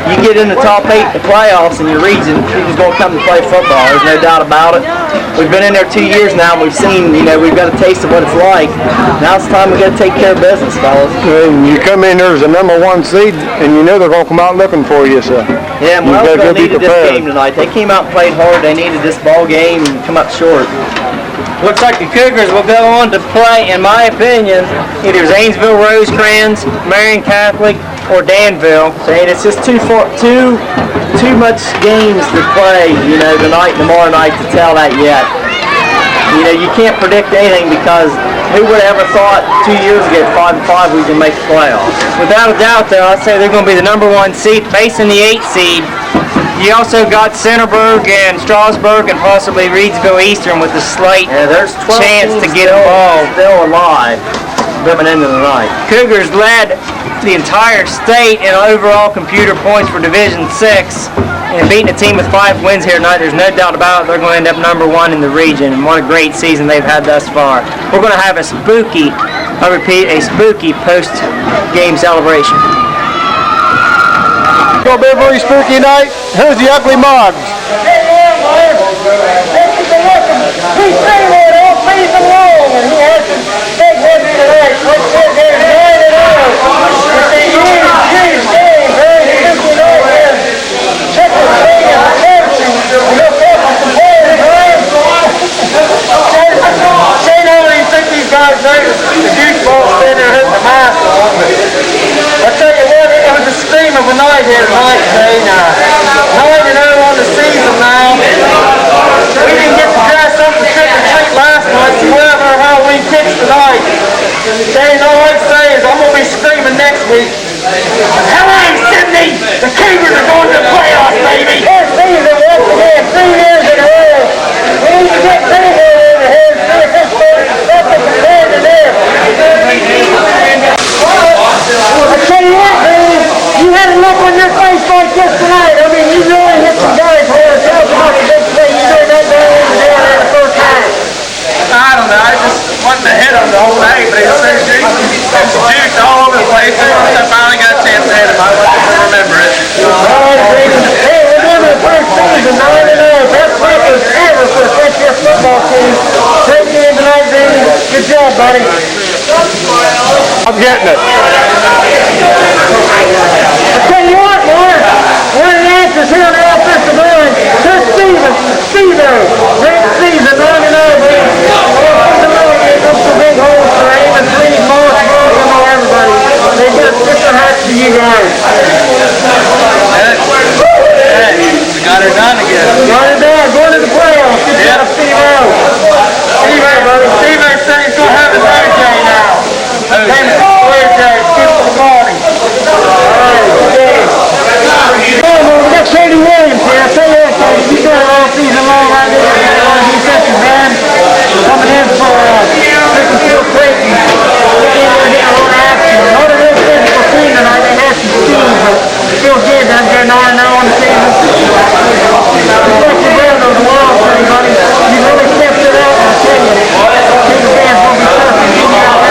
[SPEAKER 2] you get in the top 8 in the playoffs in your region, people's going to come to play football. There's no doubt about it. We've been in there 2 years now, and we've seen, you know, we've got a taste of what it's like. Now it's time we got to take care of business, fellas.
[SPEAKER 3] And you come in there as a number 1 seed, and you know they're going to come out looking for you, so.
[SPEAKER 2] Yeah, Wellsville needed this game tonight. They came out and played hard. They needed this ball game and come up short.
[SPEAKER 1] Looks like the Cougars will go on to play, in my opinion, either Zanesville, Rosecrans, Marion Catholic, or Danville.
[SPEAKER 2] So it's just too much games to play, you know, tonight and tomorrow night to tell that yet. You know, you can't predict anything, because who would have ever thought 2 years ago at 5-5 we could make the playoffs?
[SPEAKER 1] Without a doubt, though, I'd say they're going to be the number 1 seed, facing the 8 seed. You also got Centerburg and Strasburg and possibly Reedsville Eastern with a slight chance to get involved.
[SPEAKER 2] Still alive coming into the night.
[SPEAKER 1] Cougars led the entire state in overall computer points for Division 6, and beating a team with 5 wins here tonight, there's no doubt about it, they're going to end up number 1 in the region, and what a great season they've had thus far. We're going to have a spooky, I repeat, a spooky post-game celebration.
[SPEAKER 3] It's going to be a very spooky night. Here's the Ugly Mugs.
[SPEAKER 5] He's saying it all season long, and he has some big ones tonight. Let's get there and line it out. It's a huge game, very simple night here. Check the swing and the tension. Look up at the players, right? Shane, how do you think these guys are? The goofball standing there hitting the mask on, but I tell you what, it was a scream of a night here tonight, Shane. 9-0 on the buddy.
[SPEAKER 3] I'm getting it.
[SPEAKER 5] I tell you what, boy, one of the answers here in the offensive line, Chris Stevens, Steve-O, great season, 99, man. Offensive line gave up some big holes for Amos Lee, Morris, Rose, and all everybody. They just put their hats to you guys.
[SPEAKER 2] Got her done again.
[SPEAKER 5] Got it done, going to the playoffs. Good job, Steve-O. Steve-O, buddy. Steve-O said he's going to have his own day now. Name is Wednesday, Steve for the morning. Alright, okay. We got Katie Williams here. I'll tell you what, Katie, she's done it all season long right there. Defensive band coming in for Phil Clayton. Getting a lot of action. Not a real physical team tonight. They had some speed, but still good. Doesn't get 9-0 on the season. Defensive band on the wall, everybody. You really stepped it up, I'll tell you. Katie band's going to be tough.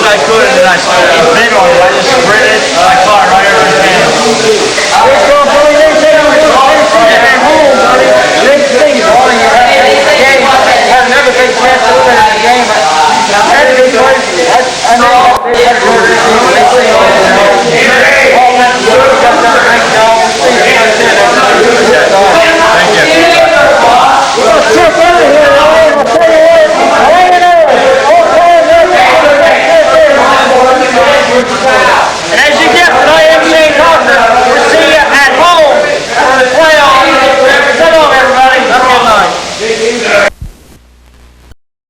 [SPEAKER 2] I could, and then I bit on it. I just spread it